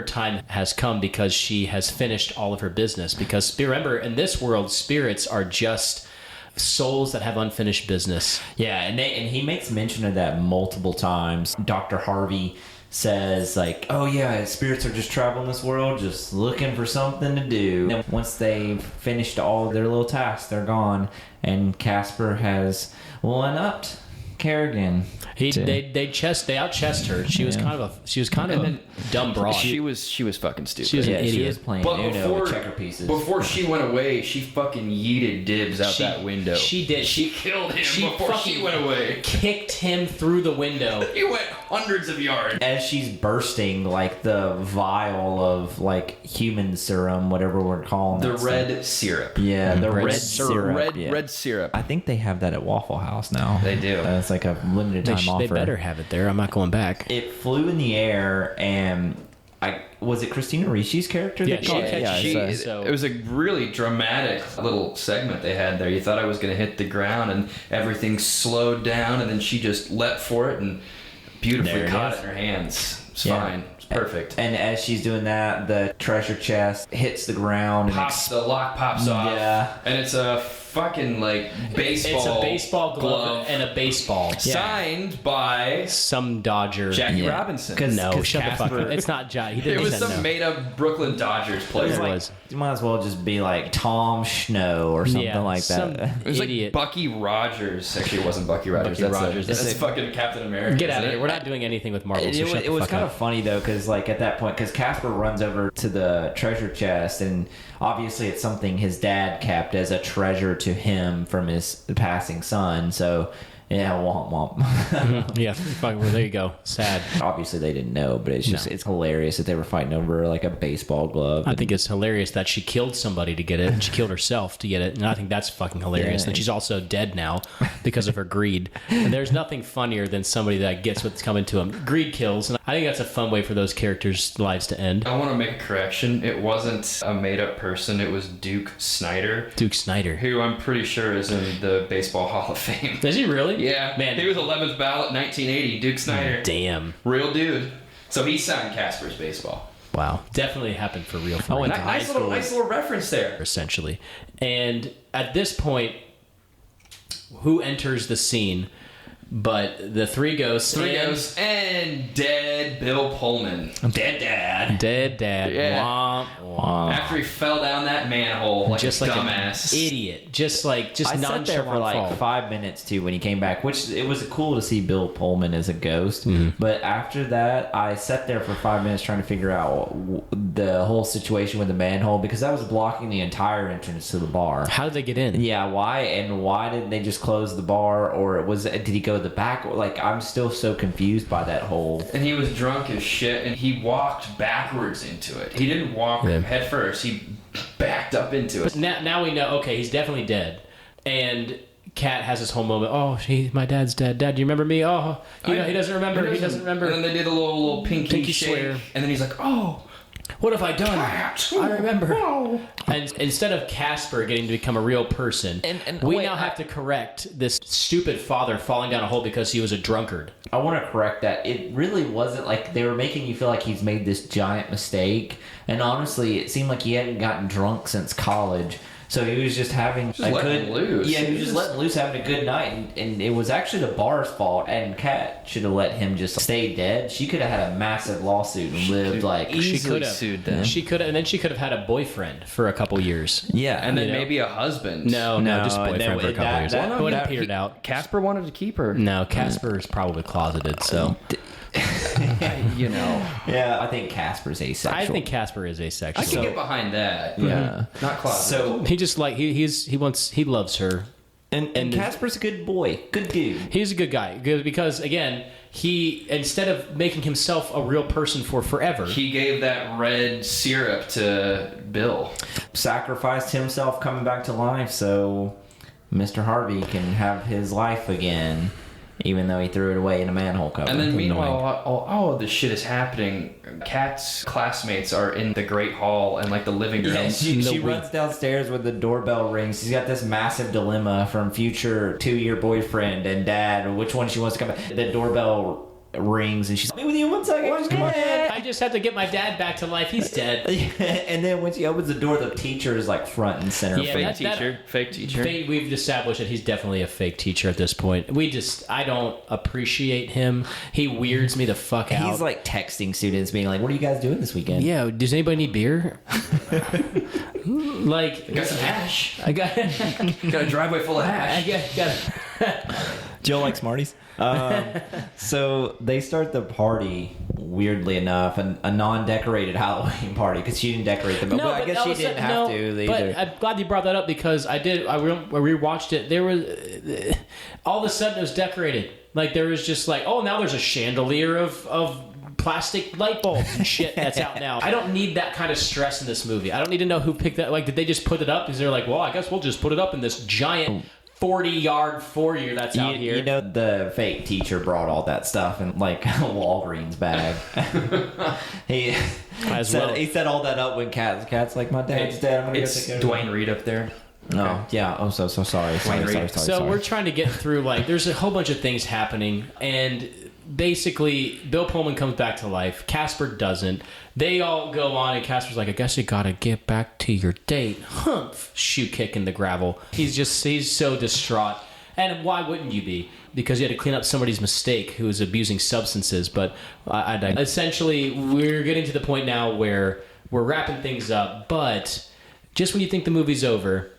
Speaker 3: time has come because she has finished all of her business. Because remember, in this world, spirits are just souls that have unfinished business.
Speaker 1: Yeah, and he makes mention of that multiple times. Dr. Harvey says, like, oh yeah, spirits are just traveling this world, just looking for something to do. And once they've finished all their little tasks, they're gone. And Casper has one-upped Kerrigan.
Speaker 3: They out-chessed her. She was kind of a dumb broad.
Speaker 2: She was fucking stupid.
Speaker 3: She was an
Speaker 1: Yeah, she
Speaker 3: idiot.
Speaker 1: was playing
Speaker 2: But
Speaker 1: Uno with checker pieces.
Speaker 2: before she went away, she fucking yeeted Dibs out that window.
Speaker 3: She did.
Speaker 2: She killed him before she went away.
Speaker 3: Kicked him through the window.
Speaker 2: He went hundreds of yards.
Speaker 1: As she's bursting, like, the vial of, like, human serum, whatever we're calling
Speaker 2: The
Speaker 1: that
Speaker 2: red
Speaker 1: stuff.
Speaker 2: syrup.
Speaker 1: Yeah, the
Speaker 3: Red
Speaker 1: red
Speaker 3: syrup.
Speaker 1: syrup.
Speaker 2: Red syrup.
Speaker 1: I think they have that at Waffle House now.
Speaker 2: They do.
Speaker 1: It's like a limited time offer.
Speaker 3: They better have it there. I'm not going back.
Speaker 1: It flew in the air, and was it Christina Ricci's character?
Speaker 3: Yeah,
Speaker 1: that
Speaker 3: she
Speaker 1: caught it?
Speaker 3: catches-
Speaker 1: so-
Speaker 2: It was a really dramatic little segment they had there. You thought I was going to hit the ground and everything slowed down, and then she just leapt for it and beautifully
Speaker 1: There it
Speaker 2: caught
Speaker 1: is.
Speaker 2: it in her hands. It's
Speaker 1: Yeah.
Speaker 2: fine. It's perfect.
Speaker 1: And as she's doing that, the treasure chest hits the ground.
Speaker 2: The lock pops off.
Speaker 1: Yeah.
Speaker 2: And it's a fucking, like, baseball
Speaker 3: It's a baseball glove and a baseball.
Speaker 2: signed by
Speaker 3: Some Dodger.
Speaker 2: Jackie
Speaker 1: Yeah.
Speaker 2: Robinson.
Speaker 3: No, shut the fuck
Speaker 1: Casper-
Speaker 3: up. It's not Johnny. He
Speaker 2: It
Speaker 3: didn't
Speaker 2: was
Speaker 3: say
Speaker 2: some
Speaker 3: no.
Speaker 2: made-up Brooklyn Dodgers player.
Speaker 3: It
Speaker 1: like,
Speaker 3: was.
Speaker 1: you might as well just be like Tom Snow or something
Speaker 3: Yeah,
Speaker 1: like
Speaker 3: some-
Speaker 1: that.
Speaker 2: It was
Speaker 3: Idiot.
Speaker 2: like Bucky Rogers. Actually, it wasn't Bucky Rogers.
Speaker 3: Bucky
Speaker 2: that's
Speaker 3: Rogers.
Speaker 2: That's
Speaker 3: That's
Speaker 2: fucking Captain America.
Speaker 3: Get out of
Speaker 2: isn't
Speaker 3: here.
Speaker 2: it?
Speaker 3: We're not doing anything with Marvel. So shut
Speaker 1: It
Speaker 3: the
Speaker 1: was
Speaker 3: fuck
Speaker 1: kind
Speaker 3: up.
Speaker 1: of funny though, because like at that point, because Casper runs over to the treasure chest, and obviously it's something his dad kept as a treasure to him from his passing son. So yeah, womp womp.
Speaker 3: Yeah, fuck, well, there you go. Sad.
Speaker 1: Obviously they didn't know, but it's just
Speaker 3: No.
Speaker 1: it's hilarious that they were fighting over like a baseball glove.
Speaker 3: I think it's hilarious that she killed somebody to get it, and she killed herself to get it, and I think that's fucking hilarious.
Speaker 1: Yeah.
Speaker 3: And she's also dead now because of her greed. And there's nothing funnier than somebody that gets what's coming to them. Greed kills, and I think that's a fun way for those characters' lives to end.
Speaker 2: I want to make a correction. It wasn't a made-up person. It was Duke Snyder,
Speaker 3: Duke Snyder.
Speaker 2: who I'm pretty sure is in the Baseball Hall of Fame.
Speaker 3: Is he really?
Speaker 2: Yeah,
Speaker 3: Man.
Speaker 2: He was 11th ballot, 1980. Duke Snyder,
Speaker 3: Damn.
Speaker 2: real dude. So he signed Casper's baseball.
Speaker 3: Wow. Definitely happened for real. For
Speaker 1: Oh,
Speaker 3: real.
Speaker 1: and
Speaker 2: Nice little reference there.
Speaker 3: Essentially. And at this point, who enters the scene but the three ghosts?
Speaker 2: And dead Bill Pullman.
Speaker 1: dead dad.
Speaker 3: Dead dad.
Speaker 2: Yeah.
Speaker 3: Womp, womp.
Speaker 2: After he fell down that manhole like
Speaker 3: Just
Speaker 2: a
Speaker 3: like
Speaker 2: dumbass.
Speaker 3: an idiot. Just
Speaker 1: I
Speaker 3: nonchalant
Speaker 1: sat there for like
Speaker 3: fall.
Speaker 1: 5 minutes too when he came back, which it was cool to see Bill Pullman as a ghost.
Speaker 3: Mm-hmm.
Speaker 1: But after that, I sat there for 5 minutes trying to figure out the whole situation with the manhole, because that was blocking the entire entrance to the bar.
Speaker 3: How did they get in?
Speaker 1: Yeah, why? And why didn't they just close the bar? Or did he go to the back? Like, I'm still so confused by that whole.
Speaker 2: And he was drunk as shit, and he walked backwards into it. He didn't walk head first. He backed up into it.
Speaker 3: But now we know, okay, he's definitely dead. And Kat has this whole moment, my dad's dead. Dad, do you remember me? Oh, he doesn't remember. He doesn't remember.
Speaker 2: And then they did a little pinky shake.
Speaker 3: swear.
Speaker 2: And then he's like, oh.
Speaker 3: What have I done?
Speaker 2: Cat.
Speaker 3: I remember.
Speaker 2: Oh.
Speaker 3: And instead of Casper getting to become a real person,
Speaker 1: And
Speaker 3: we
Speaker 1: wait,
Speaker 3: now have to correct this stupid father falling down a hole because he was a drunkard.
Speaker 1: I want to correct that. It really wasn't like they were making you feel like he's made this giant mistake. And honestly, it seemed like he hadn't gotten drunk since college. So he was just having
Speaker 2: letting loose.
Speaker 1: Yeah, he was just letting loose, having a good night, and it was actually the bar's fault. And Kat should have let him just stay dead. She could have had a massive lawsuit and lived like
Speaker 3: She could have
Speaker 2: sued them.
Speaker 3: She could have, and then she could have had a boyfriend for a couple years.
Speaker 1: yeah,
Speaker 2: And then
Speaker 3: You know?
Speaker 2: maybe a husband.
Speaker 3: No, just boyfriend for a couple years.
Speaker 1: that-
Speaker 3: It would have
Speaker 1: that-
Speaker 3: petered out.
Speaker 2: Casper wanted to keep her.
Speaker 3: No, Casper is probably closeted, so
Speaker 2: You know.
Speaker 1: yeah. I think Casper's asexual.
Speaker 3: I think Casper is asexual.
Speaker 2: I can get behind that.
Speaker 1: Yeah.
Speaker 2: Not closet.
Speaker 1: So
Speaker 3: He just like he loves her
Speaker 1: And Casper's a good boy. Good dude.
Speaker 3: He's a good guy because, again, he, instead of making himself a real person for forever,
Speaker 2: he gave that red syrup to Bill.
Speaker 1: Sacrificed himself coming back to life so Mr. Harvey can have his life again, even though he threw it away in a manhole cover.
Speaker 2: And then meanwhile, all of this shit is happening. Kat's classmates are in the Great Hall and like the living room.
Speaker 1: Yeah, she runs downstairs with the doorbell rings. She's got this massive dilemma from future 2-year boyfriend and dad, which one she wants to come back. The doorbell rings and she's like, with you 1 second. Just come on.
Speaker 3: I just have to get my dad back to life. He's dead.
Speaker 1: And then when she opens the door, the teacher is like front and center.
Speaker 3: Yeah,
Speaker 2: Fake teacher.
Speaker 3: We've established that he's definitely a fake teacher at this point. I don't appreciate him. He weirds me the fuck out.
Speaker 1: He's like texting students being like, what are you guys doing this weekend?
Speaker 3: Yeah, does anybody need beer? Like,
Speaker 2: I got some hash.
Speaker 3: I got
Speaker 2: Got a driveway full of hash.
Speaker 1: Joe likes Smarties. So they start the party, weirdly enough, a non-decorated Halloween party because she didn't decorate them. But I guess she didn't have to either.
Speaker 3: But I'm glad you brought that up because I rewatched it. There was all of a sudden it was decorated. Like there was just like, oh, now there's a chandelier of plastic light bulbs and shit that's out now. I don't need that kind of stress in this movie. I don't need to know who picked that. Like, did they just put it up? Because they're like, well, I guess we'll just put it up in this giant 40-yard foyer that's out here.
Speaker 1: You know, the fake teacher brought all that stuff in like a Walgreens bag. he set all that up when Cat's like, my dad's dead. I'm gonna
Speaker 2: It's
Speaker 1: go take care of
Speaker 2: Dwayne Reed up there.
Speaker 1: Oh, yeah. Oh, so sorry.
Speaker 3: So we're trying to get through, like, there's a whole bunch of things happening, and basically, Bill Pullman comes back to life. Casper doesn't. They all go on, and Casper's like, I guess you gotta get back to your date. Humph. Shoe kick in the gravel. He's so distraught. And why wouldn't you be? Because you had to clean up somebody's mistake who was abusing substances. But essentially, we're getting to the point now where we're wrapping things up. But just when you think the movie's over,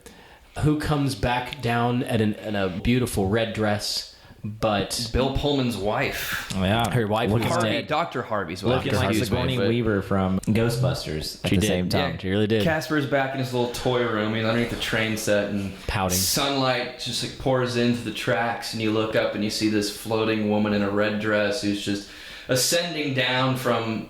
Speaker 3: who comes back down in a beautiful red dress? But
Speaker 2: Bill Pullman's wife.
Speaker 1: Oh, yeah.
Speaker 3: Her wife was dead.
Speaker 2: Dr. Harvey's wife.
Speaker 1: Looking like Sigourney Weaver from Ghostbusters at the same time.
Speaker 3: Yeah, she really did.
Speaker 2: Casper's back in his little toy room. He's underneath the train set and
Speaker 3: pouting.
Speaker 2: Sunlight just like pours into the tracks, and you look up and you see this floating woman in a red dress who's just ascending down from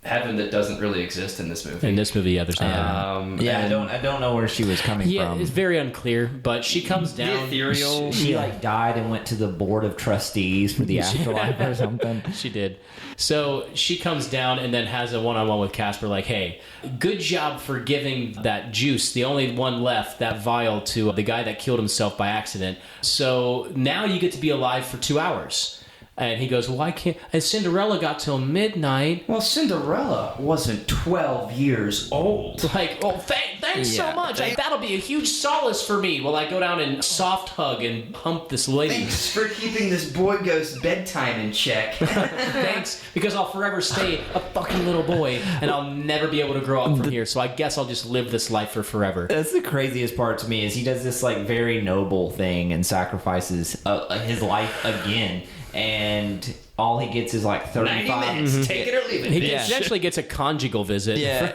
Speaker 2: heaven that doesn't really exist in this movie.
Speaker 3: In this movie, yeah, there's no heaven.
Speaker 1: I don't know where she was coming from.
Speaker 3: Yeah, it's very unclear, but she comes down.
Speaker 2: The ethereal.
Speaker 1: She like died and went to the board of trustees for the afterlife or something.
Speaker 3: She did. So she comes down and then has a one-on-one with Casper, like, hey, good job for giving that juice, the only one left, that vial, to the guy that killed himself by accident. So now you get to be alive for 2 hours. And he goes, well, I can't. And Cinderella got till midnight.
Speaker 2: Well, Cinderella wasn't 12 years old.
Speaker 3: Like, oh, thanks so much. That'll be a huge solace for me while I go down and soft hug and hump this lady.
Speaker 2: Thanks for keeping this boy ghost bedtime in check.
Speaker 3: Thanks, because I'll forever stay a fucking little boy, and I'll never be able to grow up from here. So I guess I'll just live this life for forever.
Speaker 1: That's the craziest part to me is he does this like very noble thing and sacrifices his life again. And all he gets is like 35
Speaker 2: minutes. Mm-hmm. Take it or leave it.
Speaker 3: He essentially gets a conjugal visit.
Speaker 1: Yeah.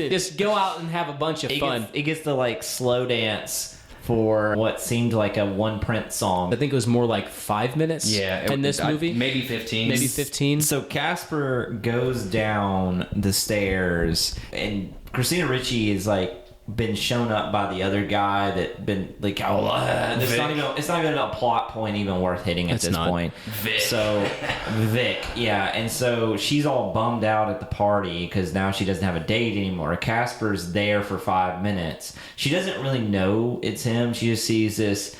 Speaker 3: Just go out and have a bunch of fun.
Speaker 1: He gets to like slow dance for what seemed like a one Prince song.
Speaker 3: I think it was more like 5 minutes in this movie.
Speaker 2: Maybe 15.
Speaker 3: Maybe 15.
Speaker 1: So Casper goes down the stairs, and Christina Ricci is like been shown up by the other guy that been like, it's not even a plot point even worth hitting at this point.
Speaker 2: Vic.
Speaker 1: So Vic, yeah, and so she's all bummed out at the party because now she doesn't have a date anymore. Casper's there for 5 minutes. She doesn't really know it's him. She just sees this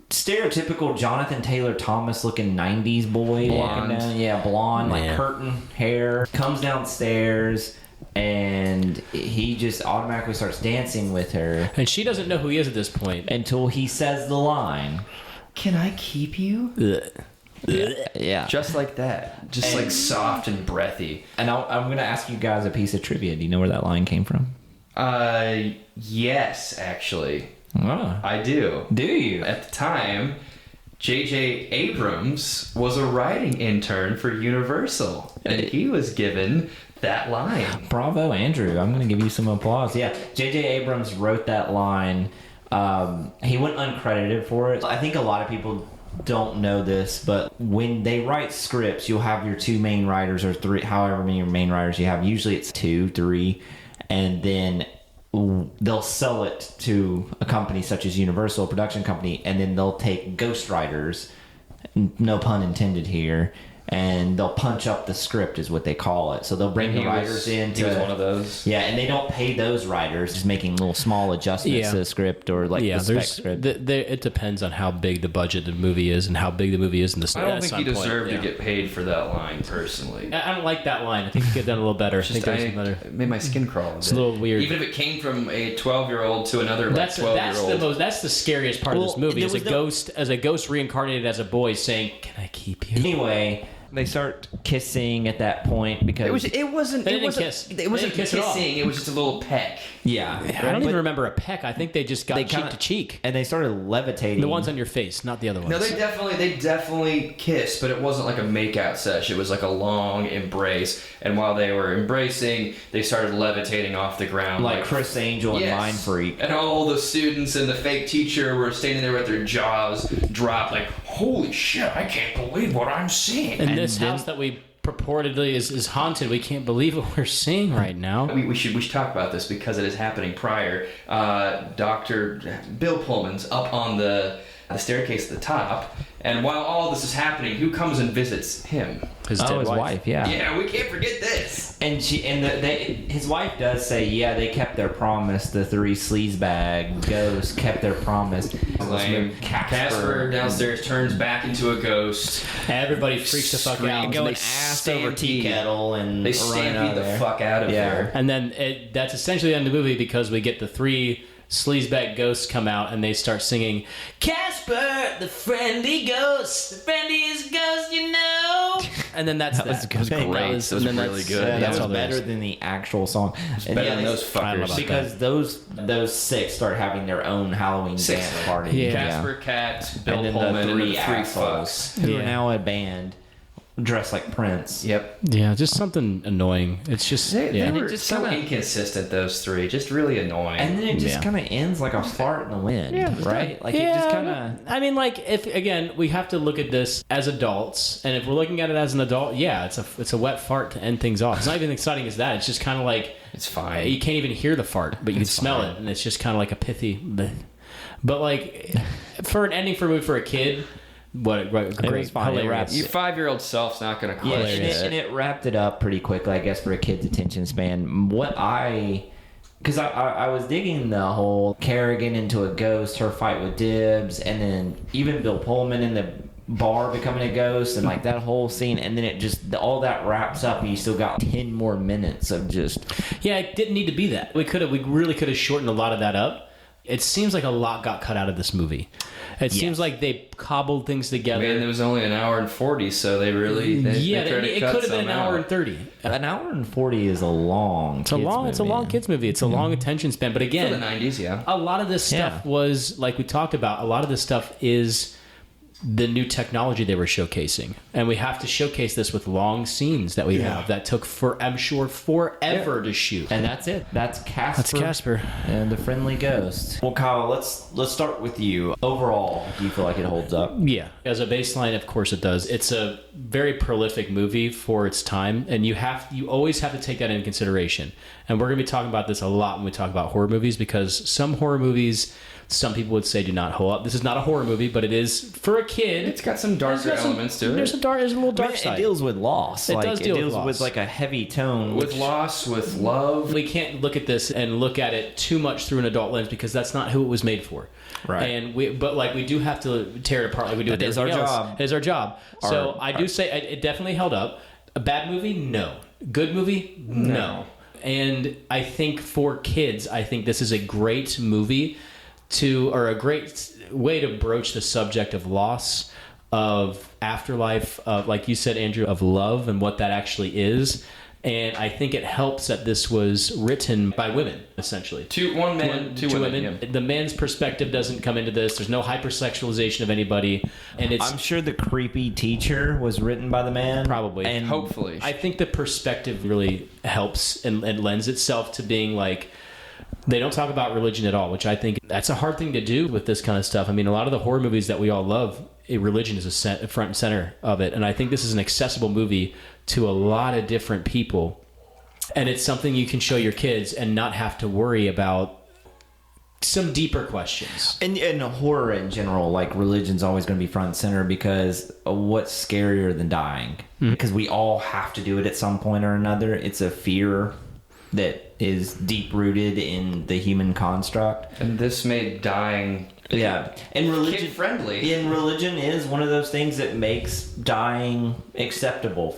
Speaker 1: stereotypical Jonathan Taylor Thomas looking 90s boy.
Speaker 2: Blonde.
Speaker 1: Blonde, like curtain hair. Comes downstairs, and he just automatically starts dancing with her.
Speaker 3: And she doesn't know who he is at this point.
Speaker 1: Until he says the line,
Speaker 2: "Can I keep you?"
Speaker 1: Yeah.
Speaker 2: Just like that. Just like soft and breathy.
Speaker 1: And I'm going to ask you guys a piece of trivia. Do you know where that line came from?
Speaker 2: Yes, actually.
Speaker 1: Oh.
Speaker 2: I do.
Speaker 1: Do you?
Speaker 2: At the time, J.J. Abrams was a writing intern for Universal. And he was given that line.
Speaker 1: Bravo, Andrew. I'm going to give you some applause. Yeah, J.J. Abrams wrote that line He went uncredited for it. I think a lot of people don't know this, but when they write scripts, you'll have your 2 main writers or 3, however many main writers you have. Usually it's 2, 3, and then they'll sell it to a company such as Universal, a production company, and then they'll take ghostwriters, no pun intended here, and they'll punch up the script is what they call it. So they'll bring the writers in.
Speaker 2: He was one of those.
Speaker 1: Yeah, and they don't pay those writers, just making little small adjustments to the script or like the spec script.
Speaker 3: It depends on how big the budget of the movie is and how big the movie is in the.
Speaker 2: I don't think he deserved to get paid for that line personally.
Speaker 3: I don't like that line. I think he could have done a little better.
Speaker 2: It made my skin crawl.
Speaker 3: It's a little weird.
Speaker 2: Even if it came from a 12-year-old to another 12-year-old.
Speaker 3: That's the scariest part of this movie. Is a ghost reincarnated as a boy saying, "Can I keep you?"
Speaker 1: Anyway. They start kissing at that point because
Speaker 3: They didn't kiss.
Speaker 2: It wasn't
Speaker 3: kiss at all.
Speaker 2: kissing. It was just a little peck.
Speaker 1: Yeah,
Speaker 3: I don't even remember a peck. I think they just got cheek to cheek.
Speaker 1: And they started levitating.
Speaker 3: The ones on your face, not the other ones.
Speaker 2: No, they definitely kissed, but it wasn't like a makeout sesh. It was like a long embrace. And while they were embracing, they started levitating off the ground,
Speaker 1: like Chris Angel and Mind Freak.
Speaker 2: And all the students and the fake teacher were standing there with their jaws dropped, like, "Holy shit! I can't believe what I'm seeing."
Speaker 3: And this house that we purportedly is haunted. We can't believe what we're seeing right now.
Speaker 2: We should talk about this because it is happening prior. Dr. Bill Pullman's up on the staircase at the top, and while all this is happening, who comes and visits him?
Speaker 3: His wife.
Speaker 2: Yeah, we can't forget this.
Speaker 1: And his wife does say, yeah, they kept their promise. The 3 sleazebag ghosts kept their promise.
Speaker 2: Casper downstairs turns back into a ghost.
Speaker 3: Everybody freaks the fuck out.
Speaker 1: Going ass over tea kettle and
Speaker 2: they stampede the fuck out of there.
Speaker 3: And then that's essentially the end of the movie because we get the 3 sleazebag ghosts come out and they start singing, "Casper, the friendly ghost, the friendliest ghost you know." And then that's that.
Speaker 1: Was
Speaker 2: great. That was really good.
Speaker 1: Yeah,
Speaker 3: That's
Speaker 1: that
Speaker 3: all
Speaker 1: was
Speaker 3: there
Speaker 1: better
Speaker 3: is.
Speaker 1: than the actual song.
Speaker 2: Better than those fuckers.
Speaker 1: Because those 6 start having their own Halloween dance party.
Speaker 3: Yeah.
Speaker 2: Casper, Cat, Bill
Speaker 1: and then
Speaker 2: Pullman,
Speaker 1: the
Speaker 2: and
Speaker 1: 3
Speaker 2: the 3
Speaker 1: assholes
Speaker 2: fucks.
Speaker 1: who are now a band dressed like Prince.
Speaker 2: Yep.
Speaker 3: Yeah, just something annoying. It's just
Speaker 2: They were
Speaker 1: just
Speaker 2: so
Speaker 1: kinda
Speaker 2: inconsistent, those 3. Just really annoying.
Speaker 1: And then it just kind of ends like a fart in the wind, right? Like it just kind of.
Speaker 3: I mean, like if again, we have to look at this as adults, and if we're looking at it as an adult, yeah, it's a wet fart to end things off. It's not even exciting as that. It's just kind of like
Speaker 2: it's fine.
Speaker 3: You can't even hear the fart, but you can smell it, and it's just kind of like a pithy. Bleh. But like for an ending for a movie for a kid. What great, hilarious.
Speaker 2: Your 5-year-old self's not going to question it.
Speaker 1: And it wrapped it up pretty quickly, I guess, for a kid's attention span. Because I was digging the whole Kerrigan into a ghost, her fight with Dibbs, and then even Bill Pullman in the bar becoming a ghost, and like that whole scene, and then it just all that wraps up, and you still got 10 more minutes of just.
Speaker 3: Yeah, it didn't need to be that. We really could have shortened a lot of that up. It seems like a lot got cut out of this movie. It seems like they cobbled things together.
Speaker 2: Man, it was only an hour and 40, so they really
Speaker 3: it could have been an hour and 30.
Speaker 1: An hour and 40 is a long.
Speaker 3: It's a long kids movie. It's a long attention span. But again,
Speaker 2: for the 90s, yeah.
Speaker 3: A lot of this stuff was like we talked about. A lot of this stuff is the new technology they were showcasing, and we have to showcase this with long scenes that we have that took I'm sure forever to shoot.
Speaker 1: And that's it. That's Casper.
Speaker 3: That's Casper
Speaker 1: and the friendly ghost. Well, Kyle, let's start with you. Overall, do you feel like it holds up?
Speaker 3: Yeah, as a baseline, of course it does. It's a very prolific movie for its time, and you always have to take that into consideration. And we're going to be talking about this a lot when we talk about horror movies, because some horror movies, some people would say, do not hold up. This is not a horror movie, but it is for a kid.
Speaker 2: It's got some darker elements to it.
Speaker 3: There's a little dark side.
Speaker 1: It deals with loss.
Speaker 3: It does deal with loss.
Speaker 1: With like a heavy tone.
Speaker 2: With loss, with love.
Speaker 3: We can't look at this and look at it too much through an adult lens, because that's not who it was made for.
Speaker 1: Right.
Speaker 3: And we do have to tear it apart like we do with everything else. It is our job. So I do say it definitely held up. A bad movie? No. Good movie? No. And I think for kids, I think this is a great movie or a great way to broach the subject of loss, of afterlife, of, like you said, Andrew, of love and what that actually is. And I think it helps that this was written by women, essentially.
Speaker 2: One man, two women.
Speaker 3: Yeah. The man's perspective doesn't come into this. There's no hypersexualization of anybody. And I'm
Speaker 1: sure the creepy teacher was written by the man.
Speaker 3: Probably.
Speaker 1: And
Speaker 2: hopefully.
Speaker 3: I think the perspective really helps and lends itself to being like, They don't talk about religion at all, which I think that's a hard thing to do with this kind of stuff. I mean, a lot of the horror movies that we all love, religion is a front and center of it. And I think this is an accessible movie to a lot of different people. And it's something you can show your kids and not have to worry about some deeper questions.
Speaker 1: And horror in general, like religion's always going to be front and center because what's scarier than dying? Because we all have to do it at some point or another. It's a fear that is deep rooted in the human construct.
Speaker 2: And this made dying
Speaker 1: and religion
Speaker 2: kid friendly.
Speaker 1: And religion is one of those things that makes dying acceptable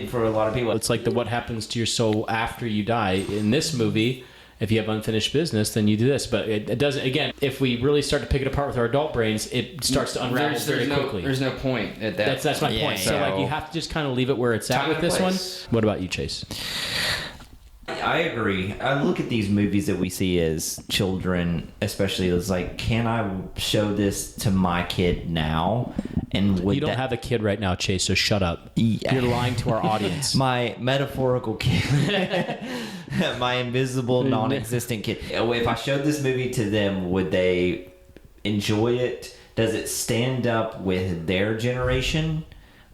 Speaker 1: for a lot of people.
Speaker 3: It's like what happens to your soul after you die. In this movie, if you have unfinished business, then you do this. But it doesn't. Again, if we really start to pick it apart with our adult brains, it starts to unravel very quickly.
Speaker 2: There's no point at that.
Speaker 3: That's my point. So like you have to just kind of leave it where it's at with this one. What about you, Chase?
Speaker 1: I agree. I look at these movies that we see as children, especially as like, can I show this to my kid now? And
Speaker 3: you don't have a kid right now, Chase, so shut up.
Speaker 1: Yeah.
Speaker 3: You're lying to our audience.
Speaker 1: My metaphorical kid. My invisible, non-existent kid. If I showed this movie to them, would they enjoy it? Does it stand up with their generation,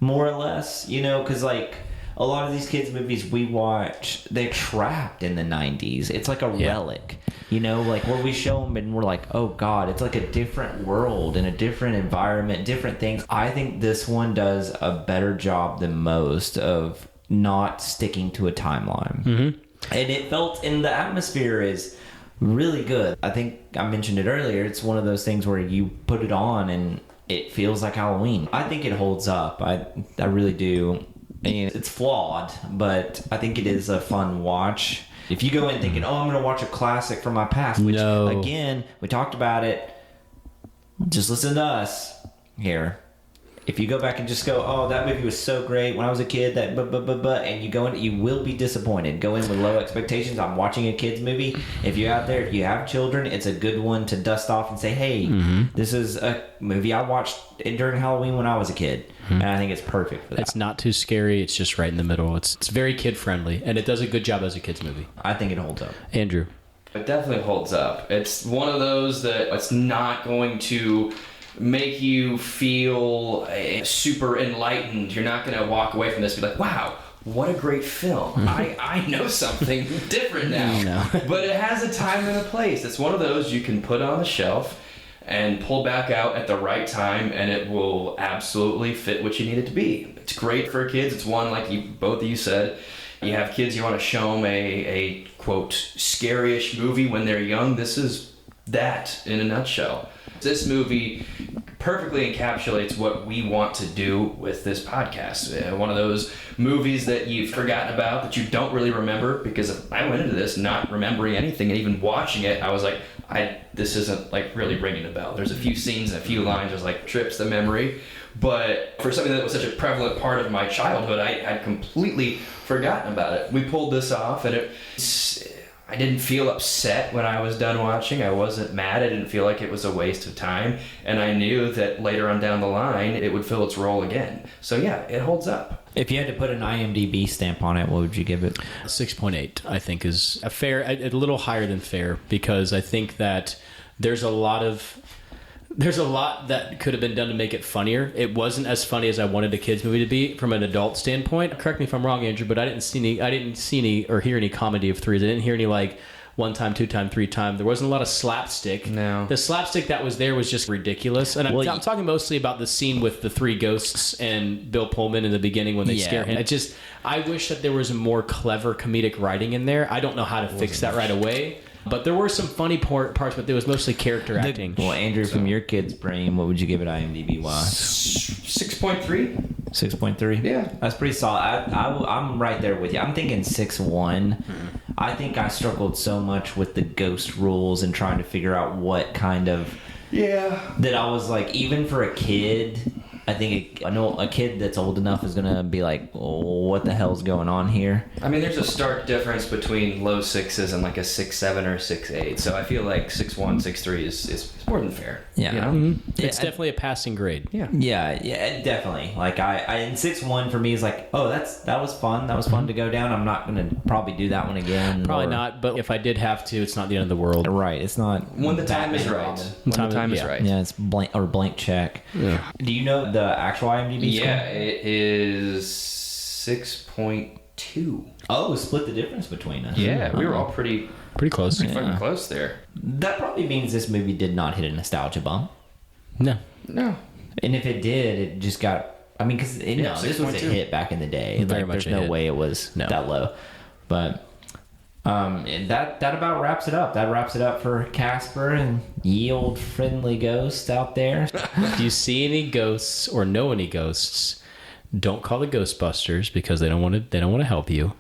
Speaker 1: more or less? You know, because like a lot of these kids' movies we watch, they're trapped in the 90s. It's like a relic. You know, like where we show them and we're like, oh God, it's like a different world and a different environment, different things. I think this one does a better job than most of not sticking to a timeline. Mm-hmm. And it felt, and the atmosphere is really good. I think I mentioned it earlier. It's one of those things where you put it on and it feels like Halloween. I think it holds up. I really do. I mean, it's flawed, but I think it is a fun watch. If you go in thinking, oh, I'm going to watch a classic from my past, which, again, we talked about it. Just listen to us here. If you go back and just go, oh, that movie was so great when I was a kid, and you go in, you will be disappointed. Go in with low expectations. I'm watching a kid's movie. If you're out there, if you have children, it's a good one to dust off and say, hey, this is a movie I watched during Halloween when I was a kid. And I think it's perfect for that.
Speaker 3: It's not too scary. It's just right in the middle. It's very kid friendly, and it does a good job as a kid's movie.
Speaker 1: I think it holds up.
Speaker 3: Andrew.
Speaker 2: It definitely holds up. It's one of those that it's not going to make you feel super enlightened. You're not going to walk away from this and be like, wow, what a great film. I know something different now. But it has a time and a place. It's one of those you can put on the shelf and pull back out at the right time, and it will absolutely fit what you need it to be. It's great for kids. It's one, like both of you said, you have kids, you want to show them a quote, scary-ish movie when they're young. This is that in a nutshell. This movie perfectly encapsulates what we want to do with this podcast. One of those movies that you've forgotten about, that you don't really remember, because I went into this not remembering anything, and even watching it, I was like, this isn't like really ringing a bell. There's a few scenes and a few lines just like trips the memory. But for something that was such a prevalent part of my childhood, I had completely forgotten about it. We pulled this off, and I didn't feel upset when I was done watching. I wasn't mad. I didn't feel like it was a waste of time. And I knew that later on down the line, it would fill its role again. So yeah, it holds up.
Speaker 1: If you had to put an IMDb stamp on it, what would you give it?
Speaker 3: 6.8, I think, is a little higher than fair, because I think that there's a lot that could have been done to make it funnier. It wasn't as funny as I wanted a kids movie to be from an adult standpoint. Correct me if I'm wrong, Andrew, but I didn't see any or hear any comedy of threes. I didn't hear any like one time, two time, three time. There wasn't a lot of slapstick.
Speaker 2: No.
Speaker 3: The slapstick that was there was just ridiculous. And I'm talking mostly about the scene with the three ghosts and Bill Pullman in the beginning when they scare him. I wish that there was more clever comedic writing in there. I don't know how to fix that right away. But there were some funny parts, but there was mostly character acting.
Speaker 1: Well, Andrew, from your kid's brain, what would you give it IMDb-wise?
Speaker 2: 6.3.
Speaker 1: 6.3?
Speaker 2: Yeah.
Speaker 1: That's pretty solid. I'm right there with you. I'm thinking 6.1. I think I struggled so much with the ghost rules and trying to figure out what kind of...
Speaker 2: Yeah.
Speaker 1: That I was like, even for a kid, I think I know a kid that's old enough is gonna be like, oh, what the hell's going on here?
Speaker 2: I mean, there's a stark difference between low 6s and like a 6'7" or 6'8". So I feel like 6'1", 6'3" is more than fair.
Speaker 1: Yeah.
Speaker 2: You know?
Speaker 3: Mm-hmm. It's definitely a passing grade.
Speaker 2: Yeah.
Speaker 1: Yeah, definitely. Like I in 6'1" for me is like, oh, that was fun. That was fun to go down. I'm not gonna probably do that one again.
Speaker 3: Probably not, but if I did have to, it's not the end of the world.
Speaker 1: Right. It's not
Speaker 2: When the time is
Speaker 1: Batman
Speaker 2: right.
Speaker 1: Robin.
Speaker 2: When the time is
Speaker 3: yeah.
Speaker 2: right.
Speaker 1: Yeah, it's blank check.
Speaker 3: Yeah.
Speaker 1: Do you know the actual IMDb score?
Speaker 2: Yeah, it is 6.2.
Speaker 1: Oh, split the difference between us.
Speaker 2: Yeah, we were all pretty
Speaker 3: Close.
Speaker 2: fucking close there.
Speaker 1: That probably means this movie did not hit a nostalgia bump.
Speaker 3: No.
Speaker 2: No.
Speaker 1: And if it did, it just got... I mean, because this was a
Speaker 2: 6.2.
Speaker 1: hit back in the day.
Speaker 3: Very
Speaker 1: Like,
Speaker 3: much
Speaker 1: there's
Speaker 3: a
Speaker 1: no
Speaker 3: hit.
Speaker 1: way it was that low. But that about wraps it up. That wraps it up for Casper and ye old friendly ghosts out there.
Speaker 3: If you see any ghosts or know any ghosts, don't call the Ghostbusters because they don't want to help you.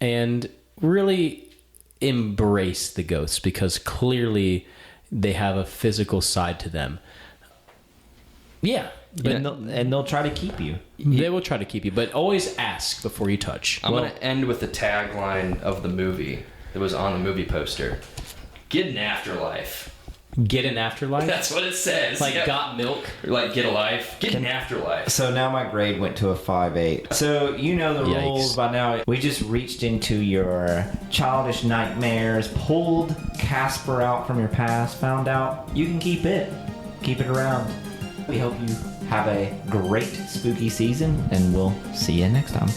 Speaker 3: And really embrace the ghosts because clearly they have a physical side to them. Yeah. But
Speaker 1: And they'll try to keep you.
Speaker 3: they will try to keep you, but always ask before you touch.
Speaker 2: I'm going to end with the tagline of the movie that was on the movie poster. Get an afterlife.
Speaker 3: Get an afterlife?
Speaker 2: That's what it says.
Speaker 3: Like
Speaker 2: Yep.
Speaker 3: got milk?
Speaker 2: Or like get a life. Get an afterlife.
Speaker 1: So now my grade went to a 5.8. So you know the
Speaker 3: Yikes.
Speaker 1: rules by now. We just reached into your childish nightmares, pulled Casper out from your past, found out you can keep it. Keep it around. We hope you have a great spooky season, and we'll see you next time.